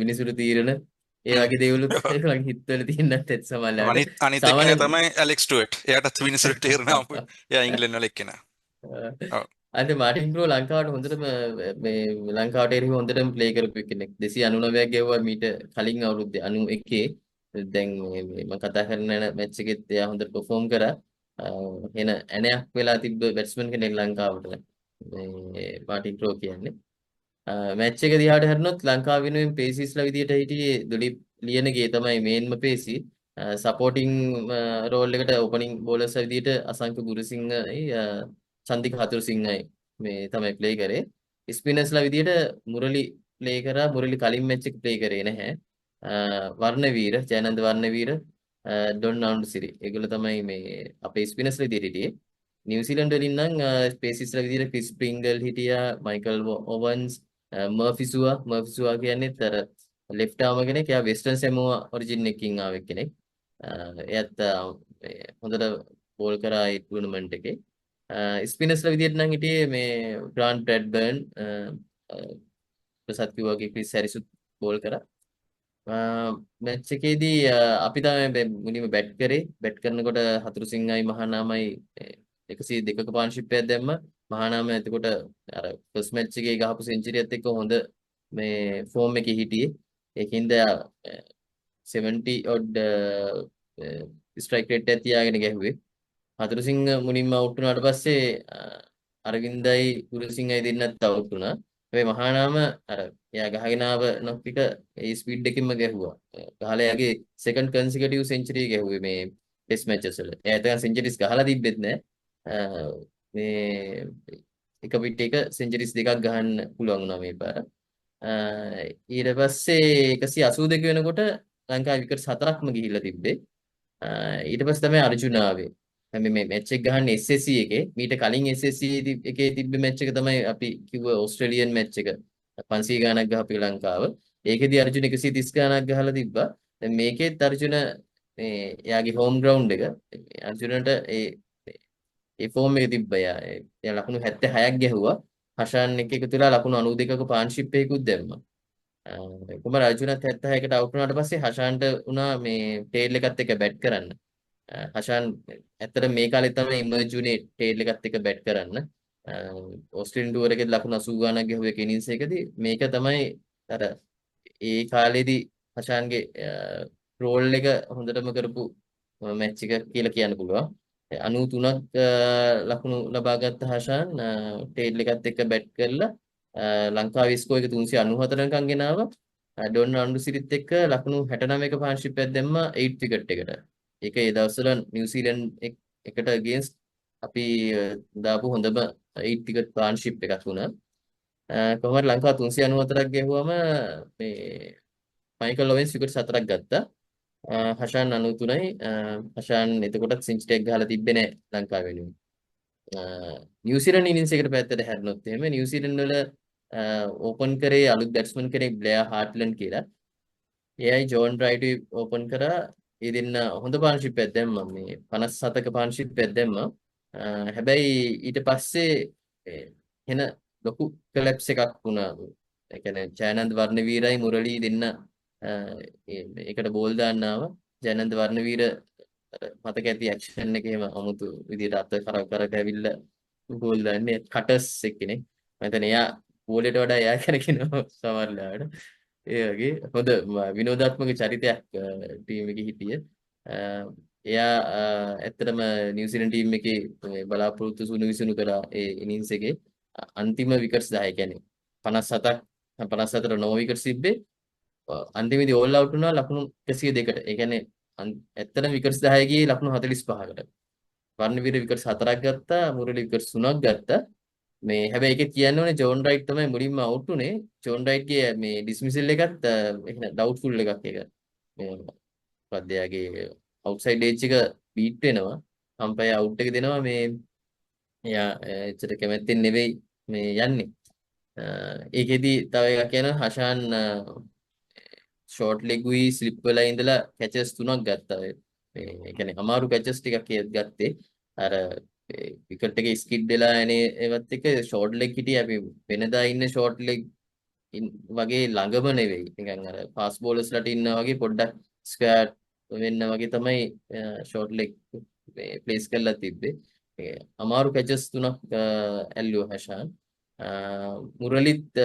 විනිසුරු තීරණ ඒ වගේ දේවලුත් ඒගොල්ලන්ගේ හිතවල තියෙන නැත්නම් සමහරලාට අනිත් එක්කෙනා තමයි ඇලෙක්ස් ටුවර්ට්. එයාටත් විනිසුරු තීරණ ආපු. එයා ඉංග්‍රීසි වල එක්කෙනා. අද මාටින් ප්‍රෝ ලංකාවට හොඳටම මේ ලංකාවට එරෙහිව හොඳටම ප්ලේ කරපු කෙනෙක් 299ක් ගෙවුවා මීට කලින් අවුරුද්දේ 91. දැන් මේ මම කතා කරන මැච් එකෙත් එයා හොඳට perform කරා. එන ඇණයක් වෙලා තිබ්බ බැට්ස්මන් කෙනෙක් ලංකාවට මේ මාටින් ප්‍රෝ කියන්නේ. මැච් එක දිහාට හරිනොත් ලංකාව වෙනුවෙන් පේසිස්ලා විදියට හිටියේ දුලිප් ලියනගේ තමයි මේන්ම පේසි. සපෝටිං රෝල් එකට ඕපනින් බෝලර්ස් විදියට අසංක ගුරුසිංහයි චන්දික හතුරුසිංහයි මේ තමයි ප්ලේ කරේ. ස්පිනර්ස්ලා විදියට මුරලි ප්ලේ කරා. මුරලි කලින් මැච් එක ප්ලේ කරේ නැහැ. වර්ණවීර ජයනන්ද වර්ණවීර ඩොන් නවුන්ඩසිරි ඒගොල්ලෝ තමයි මේ අපේ ස්පිනර්ස්ලා විදියට හිටියේ. නිව්සීලන්ත වලින් නම් ස්පේසිස්ලා විදියට ක්‍රිස් ප්‍රින්ගල් හිටියා, මයිකල් ඕවන්ස්, මර්ෆිසුවා කියන්නේ තර ලෙෆ්ට් ආර්ම කෙනෙක්. එයා වෙස්ටර්න් සැමෝවා ඔරිජින් එකකින් ආව කෙනෙක්. එයාත් හොඳට බෝල් කරා ඒ ටූර්නමන්ට් එකේ. ස්පිනර්ස්ලා විදියට නම් හිටියේ මේ ග්‍රාන්ට් බ්‍රැඩ්බර්න් ප්‍රසත් කිව්වාගේ ක්‍රිස් හැරිසුත් බෝල් කරා. මැච් එකේදී අපි තමයි මුලින්ම බැට් කරේ. බැට් කරනකොට හතුරුසිංහයි මහානාමයි 102ක පාර්ට්නර්ෂිප් එකක් දැම්ම. මහානාම එතකොට අර ෆස්ට් මැච් එකේ ගහපු සෙන්චරියත් එක්ක හොඳ මේ ෆෝම් එකේ හිටියේ. ඒකින්ද 70 odd ස්ට්‍රයික් රේට් එක තියාගෙන ගැහුවේ. හතුරුසිංහ මුලින්ම අවුට් වුණාට පස්සේ අරවින්දයි ගුරුසිංහයි දෙන්නත් අවුට් වුණා. හැබැයි මහානාම අර එයා ගහගෙන ආව නොක් එක ඒ ස්පීඩ් එකකින්ම ගැහුවා. ගහලා එයාගේ සෙකන්ඩ් කන්සිකියුටිව් සෙන්චුරි ගැහුවේ මේ ටෙස්ට් මැචස් වල. එයා එතන සෙන්චුරිස් ගහලා තිබ්බෙත් නෑ. මේ එක පිට එක සෙන්චුරිස් දෙකක් ගහන්න පුළුවන් වුණා මේ පාර. ඊට පස්සේ 182 වෙනකොට ලංකාවේ විකට් 4ක්ම ගිහිල්ලා තිබ්බේ. ඊට පස්සේ තමයි අර්ජුන ආවේ. මේ මැච් එක ගහන්නේ SSC එකේ. මීට කලින් SSC එකේ තිබ්බ මැච් එක තමයි අපි කිව්ව ඕස්ට්‍රේලියන් මැච් එක. 500 ගාණක් ගහපු ලංකාව. ඒකෙදි අර්ජුන 130 ගාණක් ගහලා තිබ්බා. දැන් මේකෙත් අර්ජුන මේ එයාගේ හෝම් ග්‍රවුන්ඩ් එක අර්ජුනට ඒ ෆෝම් එක තිබ්බා. එයා ලකුණු 76ක් ගැහුවා. හෂාන් එක එකතු වෙලා ලකුණු 92ක පාර්ට්නර්ෂිප් එකකුත් දැම්මා. කුමාර අර්ජුනත් 76කට අවුට් වුණාට පස්සේ හෂාන්ට උනා මේ ටේල් එකත් එක්ක බැට් කරන්න. හෂාන් ඇත්තට මේ කාලේ තමයි ඉමර්ජ් වුණේ ටේල් එකත් එක්ක බැට් කරන්න. ඕස්ට්‍රේලියන් ටුවර් එකේදී ලකුණු 80 ගාණක් ගැහුවේ කිනින්ස් එකදී. මේක තමයි අර ඒ කාලේදී හෂාන්ගේ රෝල් එක හොඳටම කරපු මැච් එක කියලා කියන්න පුළුවන්. 93ක් ලකුණු ලබාගත් හෂාන් ටේල් එකත් එක්ක බැට් කරලා ලංකාවේ ස්කෝර් එක 394 ගෙනාවා. ඩොන් අන්ඩුසිරිත් එක්ක ලකුණු 69ක පාර්ට්නර්ෂිප් එකක් දැම්මා 8 විකට් එකට. ඒක ඒ දවස්වල නිව්සීලන්ඩ් එකට අගේන්ස්ට් අපි දාපු හොඳම 8 විකට් පාර්ට්නර්ෂිප් එකක් වුණා. කොහොමද ලංකාව 394ක් ගැහුවම මේ මයිකල් ලොවෙන්ස් විකට් 4ක් ගත්තා. හෂාන් 93යි. හෂාන් එතකොටත් සෙන්චුරියක් ගහලා තිබ්බේ නැහැ ලංකාව වෙනුවෙන්. නිව්සීලන්ඩ් ඉනින්ස් එකට පැත්තට හැරුණොත් එහෙම නිව්සීලන්ඩ් වල ඕපන් කරේ අලුත් බැට්ස්මන් කෙනෙක් බ්ලෙයා හාට්ලන්ඩ් කියලා. එයයි ජෝන් රයිට් ඕපන් කරා. ඒ දෙන්න හොඳ පාර්ට්නර්ෂිප් එකක් දැම්මා. මේ 57ක පාර්ට්නර්ෂිප් එකක් දැම්මා. හැබැයි ඊට පස්සේ එන ලොකු කොලැප්ස් එකක් වුණා. ඒ කියන්නේ ජයනන්ද වර්ණවීරයි මුරලී දෙන්න ඒකට බෝල් දාන්න ආවා. ජයනන්ද වර්ණවීර මතක ඇති ඇක්ෂන් එකේම අමුතු විදියට අත කර ඇවිල්ලා ගෝල් දාන්නේ කටර්ස් එක්කනේ. මම හිතන්නේ එයා බෝලෙට වඩා එයා කරකිනවා සමහරවිට. ඒ වගේ හොඳ විනෝදාත්මක චරිතයක් ටීම් එකේ හිටිය. එයා ඇත්තටම නිව්සීලන්ඩ් ටීම් එකේ බලාපොරොත්තු සුණු විසුණු කරා ඒ ඉනින්ස් එකේ අන්තිම විකට්ස් 10 කියන්නේ 57ක් 57ට 9 විකට්ස් තිබ්බේ. අන්තිමේදී ඕල් අවුට් වුණා ලකුණු 102කට. ඒ කියන්නේ ඇත්තටම විකට්ස් 10 ගියේ ලකුණු 45කට. වර්ණවීර විකට්ස් 4ක් ගත්තා. මුරලී විකට්ස් 3ක් ගත්තා. මේ හැබැයි ඒක කියන්න ඕනේ ජෝන් රයිට් තමයි මුලින්ම අවුට් උනේ. ජෝන් රයිට්ගේ මේ ඩිස්මිසල් එකත් එහෙන ඩවුට්ෆුල් එකක් ඒක. මේ මොකක්ද එයාගේ අවුට්සයිඩ් එජ් එක බීට් වෙනවා. අම්පයර් අවුට් එක දෙනවා මේ එයා එච්චර කැමැත්තෙන් නෙවෙයි මේ යන්නේ. ඒකෙදි තව එකක් කියනවා හෂාන් ෂෝට් ලෙග්ුයි ස්ලිප් වල ඉඳලා කැචස් 3ක් ගත්තා. ඒ කියන්නේ අමාරු කැචස් ටිකක් ගත්තේ. අර විකට් එකේ ස්කිඩ් වෙලා එනේ ඒවත් එක ෂෝට් ලෙග් හිටියේ අපි වෙනදා ඉන්න ෂෝට් ලෙග් වගේ ළඟම නෙවෙයි. නිකන් අර ෆාස්ට් බෝලර්ස්ලාට ඉන්නා වගේ පොඩ්ඩක් ස්ක්වයර් වෙන්න වගේ තමයි ෂෝට් ලෙග් ප්ලේස් කරලා තිබ්බේ. අමාරු කැචස් 3ක් ඇල්ලුවා හෂාන්. මුරලිත්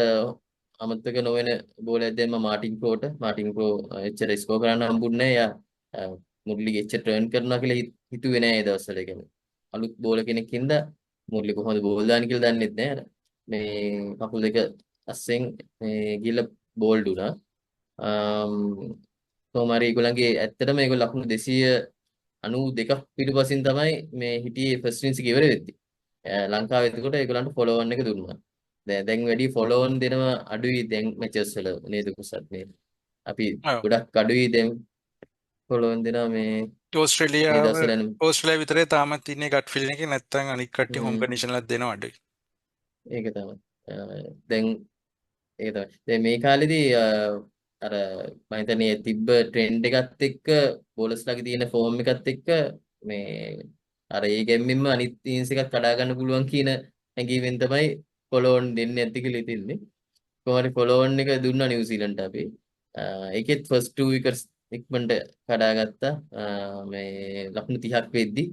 අමතක නොවන බෝලයක් දැම්ම මාටින් ප්‍රෝට. මාටින් ප්‍රෝ එච්චර ස්කෝර් කරන්න හම්බුන්නේ නැහැ. එයා මුරලිගේ එච්චර ටර්න් කරනවා කියලා හිතුවේ නෑ ඒ දවස්වල. කියන්නේ අලුත් බෝල කෙනෙක් හින්දා මුරලි කොහොමද බෝල් දාන්නේ කියලා දන්නෙත් නෑ. මේ කකුල් දෙක අස්සෙන් ගිහලා බෝල්ඩ් වුණා. කොහොම හරි ඒගොල්ලන්ගේ ඇත්තටම ඒගොල්ලෝ ලකුණු 292ක් පිටුපසින් තමයි මේ හිටියේ ෆස්ට් ඉනින්ස් එක ඉවර වෙද්දි. ලංකාවේ එතකොට ඒගොල්ලන්ට ෆලෝ ඔන් එක දුන්නා. දැන් වැඩි ෆලෝ ඔන් දෙනවා අඩුයි දැන් මැචස් වල නේද කුසත් මේ. අපි ගොඩක් අඩුයි දැන් ෆලෝ ඔන් දෙනවා මේ ඕස්ට්‍රේලියාව විතරේ තාමත් ඉන්නේ ගට් ෆීලින් එකේ. නැත්තම් අනික් කට්ටිය හෝම් කන්ඩිෂන් එකක් දෙනවා අඩුයි. ඒක තමයි. දැන් ඒක තමයි. දැන් මේ කාලෙදී අර මම හිතන්නේ තිබ්බ ට්‍රෙන්ඩ් එකත් එක්ක බෝලර්ස්ලාගේ තියෙන ෆෝම් එකත් එක්ක මේ අර ඒ ගැම්මින්ම අනිත් ඉනින්ස් එකක් කඩා ගන්න පුළුවන් කියන හැඟීමෙන් තමයි ෆලෝ ඔන් දෙන්නේ නැති කියලා ඉතින්නේ. කොහොමද ෆලෝ ඔන් එක දුන්නා නිව්සීලන්ඩ්ට අපි. ඒකෙත් ෆස්ට් 2 විකට්ස් ඉක්මනට කඩාගත්තා. මේ ලකුණු 30ක් වෙද්දි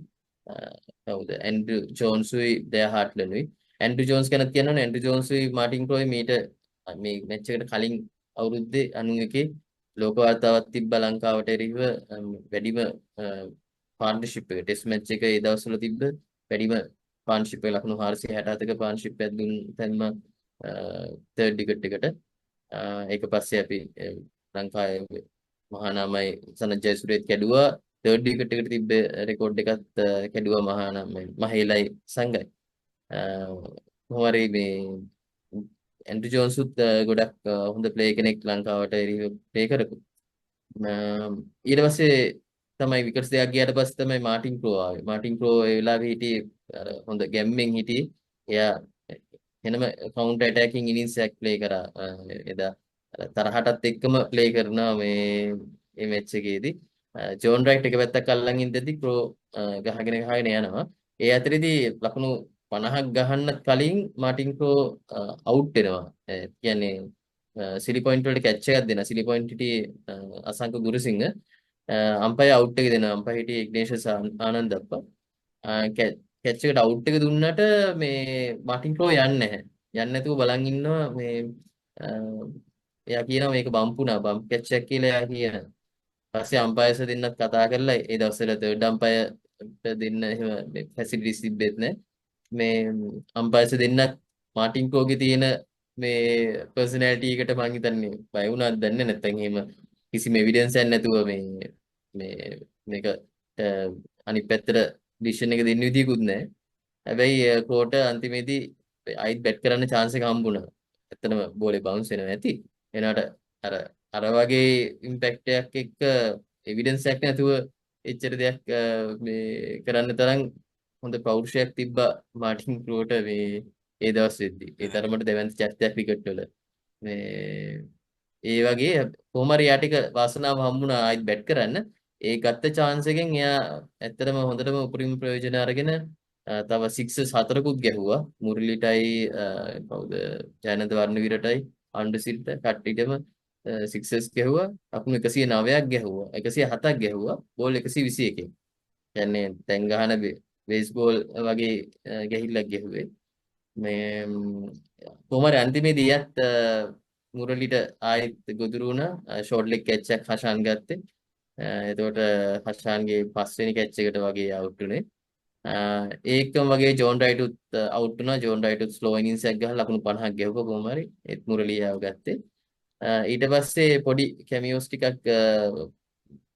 කවුද ඇන්ඩ්‍රු ජෝන්ස්ුයි ඩෑ හාට්ලන්ුයි. ඇන්ඩ්‍රු ජෝන්ස් ගැන කියනවනේ ඇන්ඩ්‍රු ජෝන්ස්ුයි මාටින් ප්‍රෝයි මීට මේ මැච් එකට කලින් අවුරුද්දේ 91 ලෝක වාර්තාවක් තිබ්බ ලංකාවට එරෙහිව වැඩිම පාර්ට්නර්ෂිප් එක ටෙස්ට් මැච් එක ඒ දවස්වල තිබ්බ වැඩිම පාර්ට්නර්ෂිප් එක ලකුණු 467ක පාර්ට්නර්ෂිප් එකක් දුන් තැන්ම තර්ඩ් විකට් එකට ඒක පස්සේ අපි ලංකාවේ මහානාමයි සනත් ජයසූරියත් කැඩුවා තර්ඩ් විකට් එකට තිබ්බ රෙකෝඩ් එකත් කැඩුවා මහානාමයි මහේලයි සංගයි කොහොම හරි මේ ඇන්ඩ්‍රු ජෝන්සුත් ගොඩක් හොඳ ප්ලේ කෙනෙක් ලංකාවට එරෙහිව ප්ලේ කරපු ඊට පස්සේ තමයි විකට්ස් දෙකක් ගියාට පස්සේ තමයි මාටින් ප්‍රෝ ආවේ. මාටින් ප්‍රෝ ඒ වෙලාවේ හිටියේ අර හොඳ ගැම්මෙන් හිටියේ. එයා එනම කවුන්ටර් ඇටැකින් ඉනින්ස් එකක් ප්ලේ කරා. එදා තරහටත් එක්කම ප්ලේ කරනවා මේ මැච් එකේදී. ජෝන් රයිට් එක පැත්තක් අල්ලන් ඉඳදී ප්‍රෝ ගහගෙන යනවා. ඒ අතරේදී ලකුණු 50ක් ගහන්න කලින් මාටින් ප්‍රෝ අවුට් වෙනවා. කියන්නේ සිලි පොයින්ට් වලට කැච් එකක් දෙනවා. සිලි පොයින්ට් හිටියේ අසංක ගුරුසිංහ අම්පයර් අවුට් එක දෙනවා. අම්පයර් හිටියේ ඉග්නේෂස් ආනන්දප්පා. කැච් එකට අවුට් එක දුන්නට මේ මාටින් ප්‍රෝ යන්නේ නැහැ. යන්නේ නැතුව බලන් ඉන්නවා මේ එයා කියනවා මේක බම්පුණා බම්ප් කැච් එකක් කියලා එයා කියනවා. පස්සේ අම්පයර්ස් දෙන්නත් කතා කරලා ඒ දවස්වල තර්ඩ් අම්පයර් දෙන්න එහෙම මේ ෆැසිලිටිස් තිබෙත් නැහැ. මේ අම්පයර්ස් දෙන්නත් මාටින් ප්‍රෝගේ තියෙන මේ පර්සනැලිටි එකට මං හිතන්නේ බය වුණාද දන්නේ නැත්නම් එහෙම කිසිම එවිඩන්ස් එකක් නැතුව මේක අනිත් පැත්තට ඩිසිෂන් එක දෙන්න විදියකුත් නැහැ. හැබැයි ප්‍රෝට අන්තිමේදී ආයිත් බැට් කරන්න chance එක හම්බුණා. ඇත්තටම බෝලේ බවුන්ස් වෙනවා ඇති. එනවාට අර වගේ ඉම්පැක්ට් එකක් එක්ක එවිඩන්ස් එකක් නැතුව එච්චර දෙයක් මේ කරන්න තරම් හොඳ පෞරුෂයක් තිබ්බා මාටින් ප්‍රෝට මේ ඒ දවස් වෙද්දි. ඒ තරමට දෙවන්ත චරිතයක් ක්‍රිකට් වල. මේ ඒ වගේ කොහොම හරි යා ටික වාසනාව හම්බුණා ආයිත් බැට් කරන්න. ඒ ගත්ත chance එකෙන් එයා ඇත්තටම හොඳටම උපරිම ප්‍රයෝජන අරගෙන තව 6ස් 4කුත් ගැහුවා. මුරලිටයි කවුද ජයනන්ත වර්ණවීරටයි අන්ඩසිල්ට කට්ටියටම 6ස් ගැහුවා. ලකුණු 109ක් ගැහුවා. 107ක් ගැහුවා. බෝල් 121කින්. කියන්නේ දැන් ගහන බේස්බෝල් වගේ ගැහිල්ලක් ගැහුවේ. මේ කොහොම හරි අන්තිමේදී යත් මුරලිට ආයෙත් ගොදුරු වුණා. ෂෝට් ලෙග් කැච් එකක් හෂාන් ගත්තේ. එතකොට හෂාන්ගේ පස්වෙනි කැච් එකට වගේ අවුට් උනේ. ඒකම වගේ ජෝන් රයිටුත් අවුට් වුණා. ජෝන් රයිටුත් ස්ලෝ ඉනින්ස් එකක් ගහලා ලකුණු 50ක් ගැහුවා කොහොම හරි. ඒත් මුරලියාව ගත්තේ. ඊට පස්සේ පොඩි කැමියෝස් ටිකක්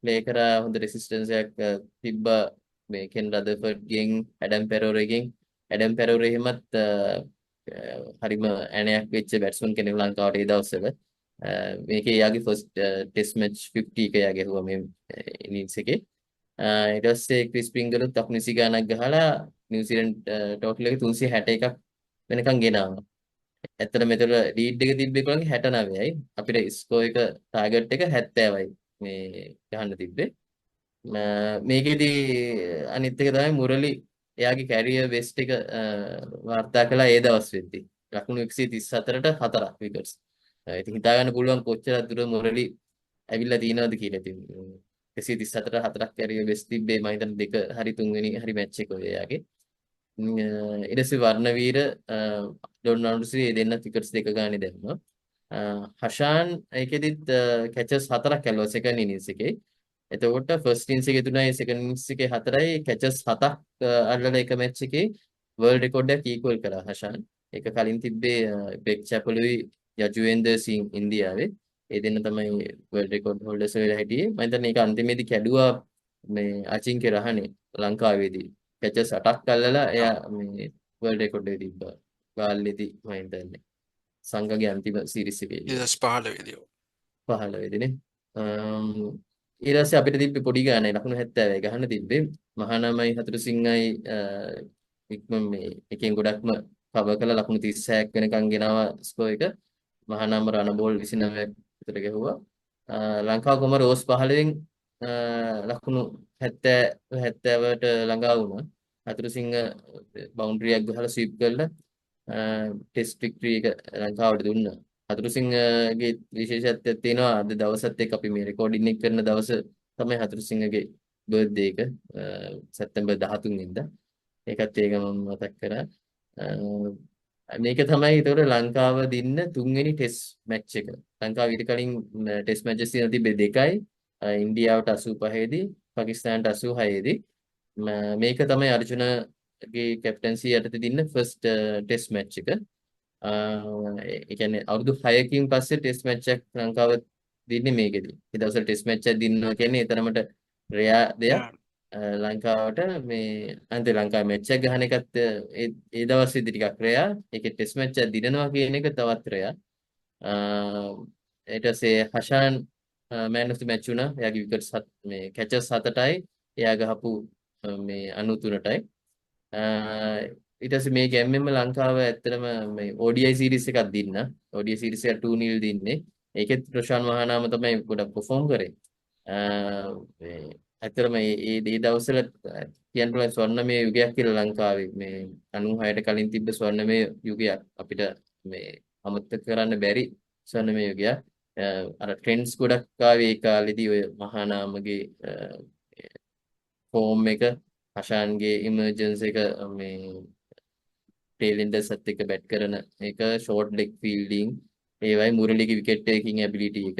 ප්ලේ කරා හොඳ රෙසිස්ටන්ස් එකක් තිබ්බා මේ කෙන් රදර්ෆර්ඩ් ගෙන් ඇඩම් පෙරෝරගෙන් ඇඩම් පෙරෝර එහෙමත් හරිම ඇණයක් වෙච්ච බැට්ස්මන් කෙනෙක් ලංකාවට ඒ දවස්වල මේකේ යාගේ ෆස්ට් ටෙස්ට් මැච් 50 එක යා ගැහුවා මේ ඉනින්ස් එකේ ඊට පස්සේ ක්‍රිස් පිංගලුත් ලකුණු 20 ගණක් ගහලා නිව්සීලන්ත ටෝටල් එක 361ක් වෙනකන් ගෙනාවා. ඇත්තට මෙතන ලීඩ් එක තිබ්බේ කොළගේ 69යි. අපිට ස්කෝර් එක ටාගට් එක 70යි මේ ගහන්න තිබ්බේ. මේකෙදි අනිත් එක තමයි මුරලි එයාගේ කැරියර් බෙස්ට් එක වාර්තා කළා ඒ දවස් වෙද්දි. ලකුණු 134ට 4ක් විකට්ස්. ඉතින් හිතා ගන්න පුළුවන් කොච්චර දුර මුරලි ඇවිල්ලා තියෙනවද කියලා. ඉතින් 134ට 4ක් කැරියර් බෙස්ට් තිබ්බේ මම හිතන්නේ දෙක හරි තුන්වෙනි හරි මැච් එක ඔය එයාගේ. ඊට පස්සේ වර්ණවීර ඩොන් නවුන්ස්ලි දෙන්න විකට්ස් දෙක ගානේ දැම්මා. හෂාන් ඒකෙදිත් කැචස් 4ක් ඇල්ලුවා සෙකන්ඩ් ඉනින්ස් එකේ. එතකොට ෆස්ට් ඉනින්ස් එකේ 3යි සෙකන්ඩ් ඉනින්ස් එකේ 4යි කැචස් 7ක් අල්ලලා එක මැච් එකේ වර්ල්ඩ් රෙකෝඩ් එක ඊක්වල් කරා හෂාන්. ඒක කලින් තිබ්බේ බෙක් චැපලුයි යජුවෙන්දර් සිං ඉන්දියාවේ. ඒ දෙන්න තමයි වර්ල්ඩ් රෙකෝඩ් හෝල්ඩර්ස් වෙලා හිටියේ. මම හිතන්නේ ඒක අන්තිමේදී කැඩුවා මේ අචින්ක්‍ය රහනේ ලංකාවේදී. කැචස් 8ක් අල්ලලා එයා මේ වර්ල්ඩ් රෙකෝඩ් එක තිබ්බා. ගාල්ලේදී මම හිතන්නේ. සංඝගේ අන්තිම සීරීස් එකේදී. 2015 දී. 15 දී නේ. ඊට පස්සේ අපිට තිබ්බේ පොඩි ගානේ ලකුණු 70යි ගහන්න තිබ්බේ. මහානාමයි හතුරුසිංහයි ඉක්මන් මේ එකෙන් ගොඩක්ම කවර් කරලා ලකුණු 36ක් වෙනකන් ගෙනාවා ස්කෝර් එක. මහානාම රණ බෝල් 29ක් විතර ගැහුවා. ලංකාව කොහම රෝස් 15න් ලකුණු 70ට ළඟා වුණා. හතුරුසිංහ බවුන්ඩරියක් ගහලා ස්වීප් කරලා ටෙස්ට් වික්ටරි එක ලංකාවට දුන්නා. හතුරුසිංහගේ විශේෂත්වයක් තියෙනවා. අද දවසත් එක්ක අපි මේ රෙකෝඩින් එක කරන දවස තමයි හතුරුසිංහගේ බර්ත්ඩේ එක සැප්තැම්බර් 13 වෙනිදා. ඒකත් ඒක මම මතක් කරා. මේක තමයි ඒතකොට ලංකාව දින්න තුන්වෙනි ටෙස්ට් මැච් එක. ලංකාව ඊට කලින් ටෙස්ට් මැචස් තියෙන තිබ්බේ 2යි. ඉන්දියාවට 85 දී, පාකිස්තානට 86 දී. මේක තමයි අර්ජුනගේ කැප්ටන්සි යටතේ දින්න ෆස්ට් ටෙස්ට් මැච් එක. ඒ කියන්නේ අවුරුදු 6කින් පස්සේ ටෙස්ට් මැච් එකක් ලංකාව දින්නේ මේකෙදි. ඒ දවස්වල ටෙස්ට් මැච් එකක් දින්නවා කියන්නේ ඒ තරමට රෙයා දෙයක්. ලංකාවට මේ අන්තිම ලංකාවේ මැච් එක ගහන එකත් ඒ දවස්වේදී ටිකක් රෙයා. ඒකේ ටෙස්ට් මැච් එකක් දිනනවා කියන එක තවත් රෙයා. ඊට පස්සේ හෂාන් මෑන් ඔෆ් ද මැච් වුණා. එයාගේ විකට්ස් මේ කැචස් 7ටයි එයා ගහපු මේ 93ටයි. ඊට පස්සේ මේ ගැම්මෙන්ම ලංකාව ඇත්තටම මේ ODI සීරීස් එකක් දින්න. ODI සීරීස් එක 2-0 දින්නේ. ඒකෙත් ප්‍රශාන් මහානාම තමයි ගොඩක් පර්ෆෝම් කරේ. මේ ඇත්තටම මේ දවස්වල කියන්න පුළුවන් ස්වර්ණමය යුගයක් කියලා ලංකාවේ මේ 96ට කලින් තිබ්බ ස්වර්ණමය යුගයක් අපිට මේ අමතක කරන්න බැරි ස්වර්ණමය යුගයක්. අර ට්‍රෙන්ඩ්ස් ගොඩක් ආවේ ඒ කාලෙදී ඔය මහානාමගේ ෆෝම් එක, හෂාන්ගේ ඉමර්ජන්ස් එක, මේ ටේලෙන්ඩර්ස්ත් එක්ක බැට් කරන එක, ෂෝට් ලෙග් ෆීල්ඩින්, ඒ වගේ මුරලිගේ විකට් ටේකින් ඇබිලිටි එක,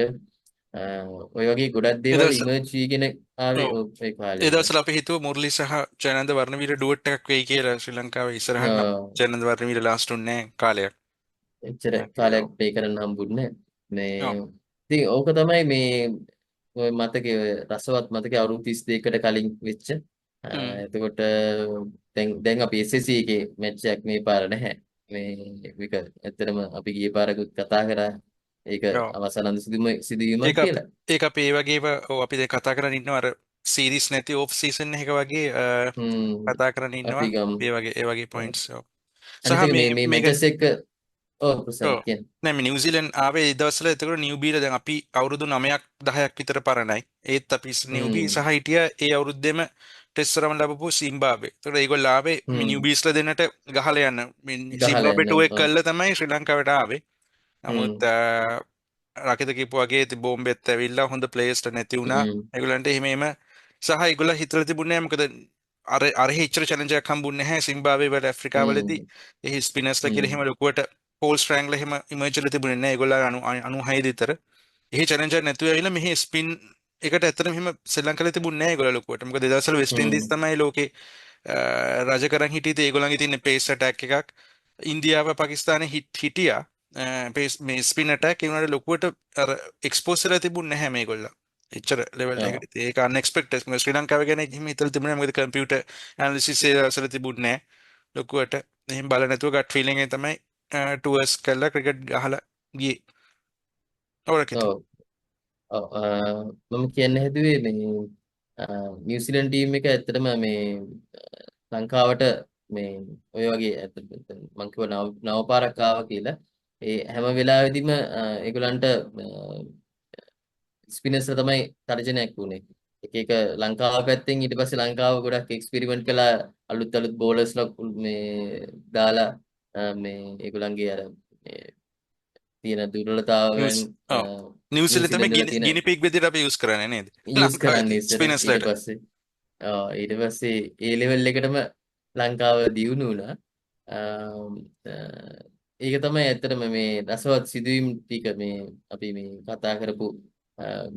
ඔය වගේ ගොඩක් ඒ දේවල් දවස් ඉමර්ජ් වීගෙන ආවේ ඔව්. ඒ ඒ කාලේ. දවස්වල අපි හිතුව මුරලි සහ ජයනන්ද වර්ණවීර ඩුවට් එකක් වෙයි කියලා ශ්‍රී ලංකාවේ ඉස්සරහට. නම් ජයනන්ද වර්ණවීර ලාස්ට් උන්නේ කාලයක්. එච්චර කියලා. කාලයක් ප්ලේ කරන්න හම්බුන්නේ මේ ඔව්. ඉතින් ඕක තමයි මේ ඔය මතකේ ඔය රසවත් මතකේ අවුරුදු 32කට කලින් වෙච්ච. එතකොට දැන් අපි SSC එකේ මැච් එකක් මේ පාර නැහැ. මේක ඇත්තටම අපි ගිය පාරකුත් කතා කරා. ඒක ඔව්. අවසාන සිදුවීමක් කියලා. ඒක අපි ඒ වගේම අපි දැන් කතා කරන් ඉන්නවා අර සීරීස් නැති ඕෆ් සීසන් එක වගේ කතා කරන් අපි ඉන්නවා ගමු. ඒ වගේ පොයින්ට්ස්. සහ අනිත් එක මේ මේ මේක මැචස් එක ප්‍රසන්න ඔව්. කියන්නේ. නෑ මේ නිව්සීලන්ත ආවේ ඒ දවස්වල. එතකොට නිව්බීල දැන් අපි අවුරුදු 9ක් 10ක් විතර පරණයි. ඒත් අපි නිව්බී සහ හිටියා ඒ අවුරුද්දේම ටෙස්ට් සරම ලැබපු සිම්බාබ්වේ. එතකොට ඒගොල්ලෝ ආවේ මේ නිව්බීස්ලා දෙන්නට ගහලා යන්න. මේ ගහලා සිම්බාබ්වේ ටූර් එක යනවා. කළා තමයි ශ්‍රී ලංකාවට ආවේ. නමුත් රකිත කිව්ව වගේ ඉතින් බෝම්බෙත් ඇවිල්ලා හොඳ ප්ලේයර්ස්ට නැති වුණා. ඒගොල්ලන්ට එහෙම සහ ඒගොල්ලෝ හිතලා තිබුණේ නැහැ මොකද අර හිච්චර චැලෙන්ජ් එකක් හම්බුන්නේ නැහැ සිම්බාබ්වේ වල ඇෆ්‍රිකාවලදී. ඒ ස්පිනර්ස්ලා කියලා එහෙම ලොකුවට පෝල් ස්ට්‍රැන්ග්ලර් එහෙම ඉමර්ජ් වෙලා තිබුණේ නැහැ. ඒගොල්ලෝ 96 විතර. එහි චැලෙන්ජ් එක නැතුව ඇවිල්ලා මෙහි ස්පින් එකට ඇත්තටම එහෙම ශ්‍රී ලංකාවේ තිබුණේ නැහැ ඒගොල්ලෝ ලොකුවට. මොකද ඒ දවස්වල වෙස්ට් ඉන්දීස් තමයි ලෝකේ රජ කරන් හිටියේ. ඒගොල්ලන්ගේ තියෙන පේස් ඇටැක් එකක්. ඉන්දියාව පාකිස්තානේ හිටියා මේ ස්පින් ඇටැක්. ඒ වුණාට ලොකුවට අර එක්ස්පෝස් වෙලා තිබුණේ නැහැ මේගොල්ලෝ. එච්චර ලෙවල් එකට. ඒක අන්එක්ස්පෙක්ටඩ්. මොකද ශ්‍රී ලංකාව ගැන එහෙම හිතලා තිබුණේ නැහැ. මොකද කම්පියුටර් ඇනලිසිස් ඒ දවස්වල තිබුණේ නැහැ ලොකුවට. එහෙම බල නැතුව ගට් ෆීලිං එකෙන් තමයි ටුවර්ස් කරලා ක්‍රිකට් ගහලා ගියේ. ඔරකිත. මම කියන්න හැදුවේ මේ නිව්සීලන්ත ටීම් එක ඇත්තටම මේ ලංකාවට මේ ඔය වගේ මම කිව්ව නවපාරක් ආවා කියලා. ඒ හැම වෙලාවෙදිම ඒගොල්ලන්ට ස්පිනර්ස්ලා තමයි තර්ජනයක් වුනේ. එක ලංකාව පැත්තෙන් ඊට පස්සේ ලංකාව ගොඩක් එක්ස්පෙරිමන්ට් කළා අලුත් බෝලර්ස්ලා මේ දාලා මේ ඒගොල්ලන්ගේ අර තියෙන දුර්වලතාවයන් නිව්සීලන්ත තමයි නිව්සීලන්ත තියෙන ගිනි පිග් විදිහට අපි යූස් කරන්නේ නේද? යූස් කරන්නේ ලංකාවේ ඉස්සර. ස්පිනර්ස්ලාට. ඊට පස්සේ ඒ ලෙවල් එකටම ලංකාව දියුණු වුණා. ඒක තමයි ඇත්තටම මේ රසවත් සිදුවීම් ටික මේ අපි මේ කතා කරපු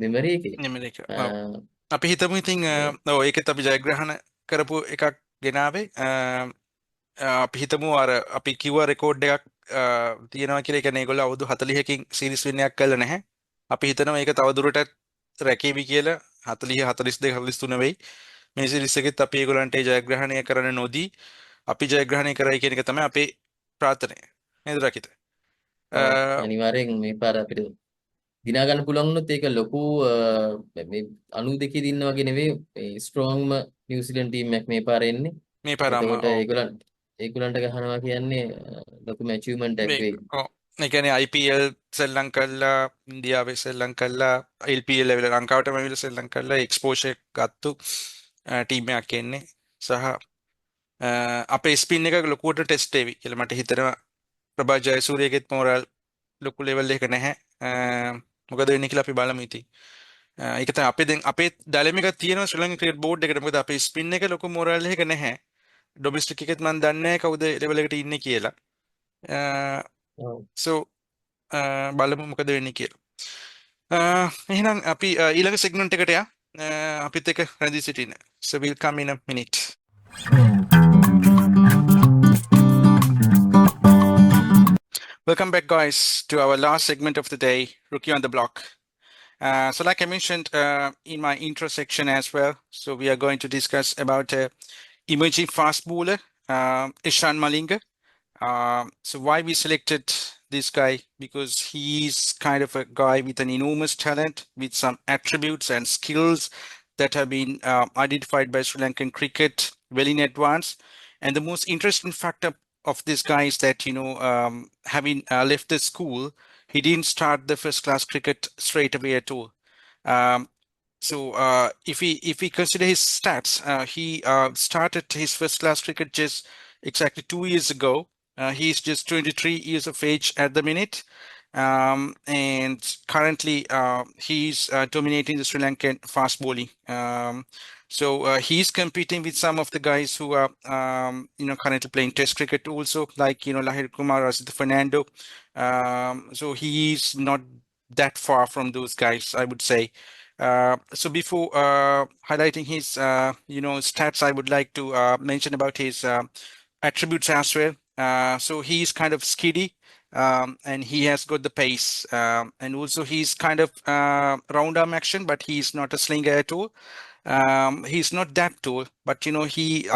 මෙමරි එකේ. අපි හිතමු ඉතින් ඔව් ඒකත් අපි ජයග්‍රහණ කරපු එකක් ගෙනාවේ. අපි හිතමු අර අපි කිව්ව රෙකෝඩ් එකක් තියෙනවා කියලා. ඒ කියන්නේ ඒගොල්ලෝ අවුරුදු 40කින් සීරීස් වින්නයක් කළා නැහැ. අපි හිතනවා ඒක තව දුරටත් රැකේවි කියලා. 40 42 43 වෙයි. මේ සීරීස් එකෙත් අපි ඒගොල්ලන්ට ජයග්‍රහණය කරන්න නොදී අපි ජයග්‍රහණය කරයි කියන එක තමයි අපේ ප්‍රාර්ථනය. නේද රකිත? අනිවාර්යෙන් මේ පාර අපිට දිනා ගන්න පුළුවන් වුණොත් ඒක ලොකු මේ 92 දින්න වගේ නෙවෙයි ස්ට්‍රෝංම නිව්සීලන්ත ටීම් එකක් මේ පාර එන්නේ. මේ පාරම ඒගොල්ලන්ට ගහනවා කියන්නේ ලොකුම ඇචීව්මන්ට් එකක් වෙයි. ඔව්. ඒ කියන්නේ IPL සෙල්ලම් කළා, ඉන්දියාවේ සෙල්ලම් කළා, LPL ලෙවල් ලංකාවටම ඇවිල්ලා සෙල්ලම් කළා, එක්ස්පෝෂර් ගත්තු ටීම් එකක් එන්නේ. සහ අපේ ස්පින් එක ලොකුවට ටෙස්ට් වෙවි කියලා මට හිතෙනවා. ප්‍රභා ජයසූරියගෙත් මොරල් ලොකු ලෙවල් එක නැහැ. මොකද වෙන්නේ කියලා අපි බලමු ඉතින්. ඒක තමයි අපේ දැන් අපේ ඩලෙම එකක් තියෙනවා ශ්‍රී ලංකා ක්‍රිකට් බෝඩ් එකට. මොකද අපේ ස්පින් එක ලොකු මොරල් එක නැහැ. ඩොමෙස්ටික් එකෙත් මම දන්නේ නැහැ කවුද ලෙවල් එකට ඉන්නේ කියලා. Oh, so බලමු මොකද වෙන්නේ කියලා. එහෙනම් අපි ඊළඟ සෙග්මන්ට් එකට අපිත් එක්ක රැඳී සිටින්න. So we'll come in a minute. Welcome back, guys, to our last segment of the day, Rookie on the Block. So like I mentioned in my intro section as well, so we are going to discuss about emerging fast bowler, Eshan Malinga. So why we selected this guy? Because he's kind of a guy with an enormous talent, with some attributes and skills that have been identified by Sri Lankan cricket well in advance. And the most interesting factor of this guy is that, having left the school, he didn't start the first class cricket straight away at all. Um, so if we consider his stats, he started his first class cricket just exactly 2 years ago. He's just 23 years of age at the minute. And currently he's dominating the Sri Lankan fast bowling. So he's competing with some of the guys who are currently playing Test cricket also, like Lahir Kumar, Oshada Fernando. So he's not that far from those guys, I would say. So before highlighting his stats, I would like to mention about his attributes as well. So he's kind of skiddy, and he has got the pace, and also he's kind of round arm action, but he's not a slinger at all. He's not that tall, but I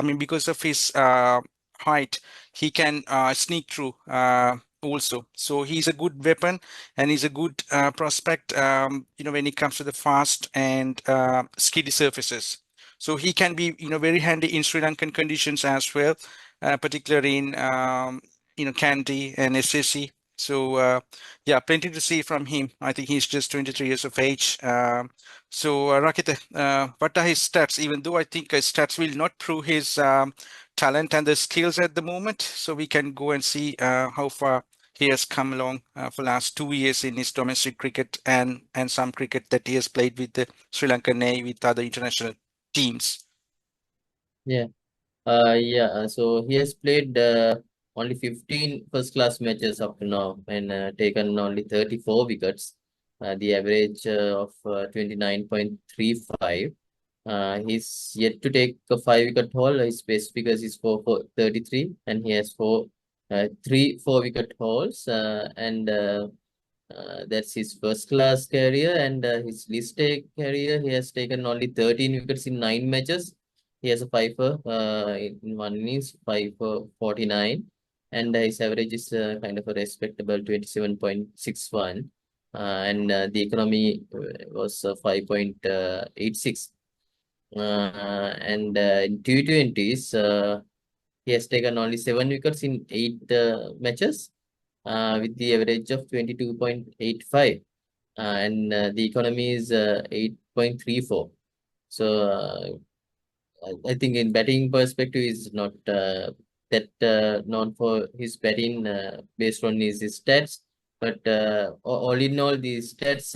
mean, because of his height, he can sneak through also. So he's a good weapon, and he's a good prospect, when it comes to the fast and skiddy surfaces. So he can be, very handy in Sri Lankan conditions as well, particularly in, Kandy and SSC. So yeah, plenty to see from him. I think he's just 23 years of age. So, Rakita, what are his stats? Even though I think his stats will not prove his talent and the skills at the moment, so we can go and see how far he has come along for last 2 years in his domestic cricket and some cricket that he has played with the Sri Lanka-A with other international teams. yeah. So he has played only 15 first class matches up to now and taken only 34 wickets. The average of 29.35. He's yet to take a 5 wicket haul. His best figures is for 33, and he has 4 wicket hauls, and that's his first class career. And his list A career, he has taken only 13 wickets in 9 matches. He has a 5 for in one innings, 5 for 49, and his average is kind of a respectable 27.61. And the economy was 5.86. And in T20s, he has taken only 7 wickets in 8 matches, with the average of 22.85. And the economy is 8.34. So I think in batting perspective, is not that known for his batting based on his stats. But all in all, the stats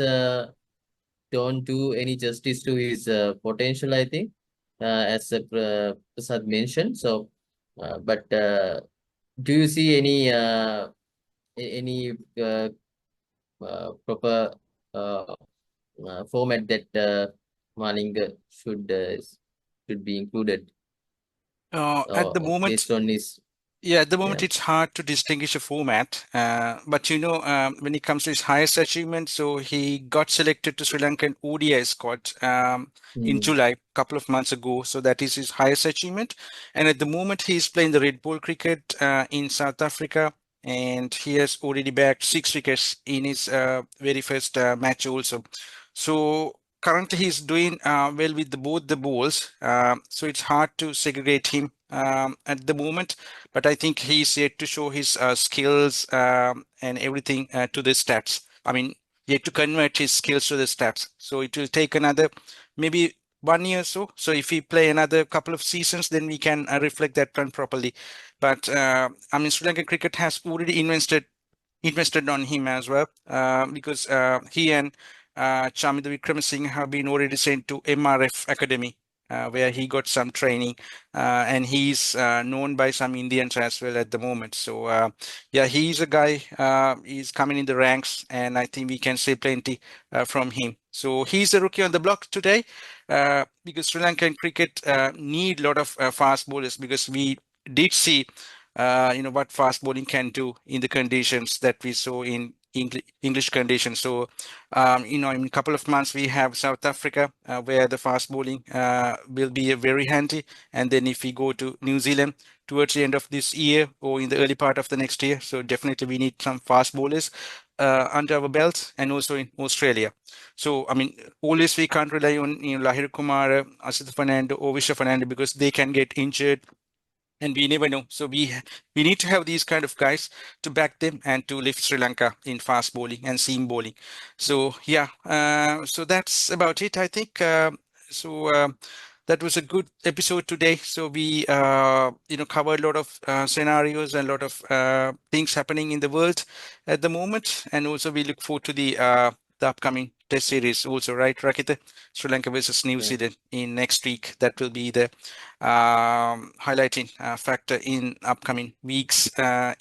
don't do any justice to his potential, I think, as Prasad mentioned. So, but do you see any proper format that Malinga should be included At the moment, based on his yeah, at the moment yeah. it's hard to distinguish a format, but when it comes to his highest achievement, so he got selected to Sri Lankan ODI squad in Hmm. July, couple of months ago. So that is his highest achievement, and at the moment he's playing the red ball cricket in South Africa, and he has already bagged 6 wickets in his very first match also. So currently he's doing well with both the balls, so it's hard to segregate him at the moment, but I think he's yet to show his skills and everything to the stats. I mean, yet to convert his skills to the stats. So it will take another maybe 1 year or so. So if we play another couple of seasons, then we can reflect that run properly. But I mean, Sri Lankan cricket has already invested on him as well, because he and Chamida Wickramasinghe have been already sent to MRF Academy. where he got some training, and he's known by some Indians as well at the moment. So yeah, he's a guy. He's coming in the ranks, and I think we can say plenty from him. So he's the rookie on the block today, because Sri Lankan cricket need a lot of fast bowlers, because we did see what fast bowling can do in the conditions that we saw in English conditions. So in a couple of months we have South Africa, where the fast bowling will be very handy, and then if we go to New Zealand towards the end of this year or in the early part of the next year, so definitely we need some fast bowlers under our belts, and also in Australia. So I mean, always we can't rely on Lahir Kumar, Oshada Fernando, or Visha Fernando, because they can get injured and we never know. So we need to have these kind of guys to back them and to lift Sri Lanka in fast bowling and seam bowling. So yeah, so that's about it, I think. That was a good episode today. So we covered a lot of scenarios and a lot of things happening in the world at the moment, and also we look forward to the upcoming test series also, right, Rakita? Sri Lanka versus New Yeah. Zealand in next week. That will be the highlighting factor in upcoming weeks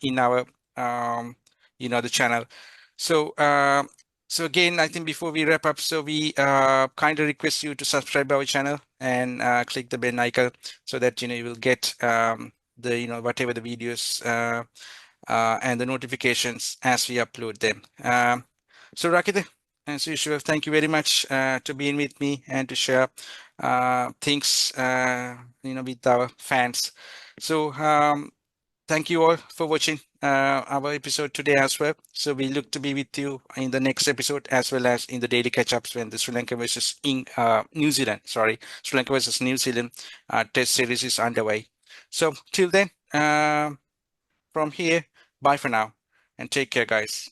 in our the channel. So so again, I think before we wrap up, so we kindly request you to subscribe our channel and click the bell icon, so that you will get the whatever the videos and the notifications as we upload them. So Rakita, as usual, thank you very much to being with me and to share things with our fans. So thank you all for watching our episode today as well. So we look to be with you in the next episode, as well as in the daily catch-ups when the Sri Lanka versus New Zealand, sorry, Sri Lanka versus New Zealand test series is underway. So till then, from here, bye for now, and take care, guys.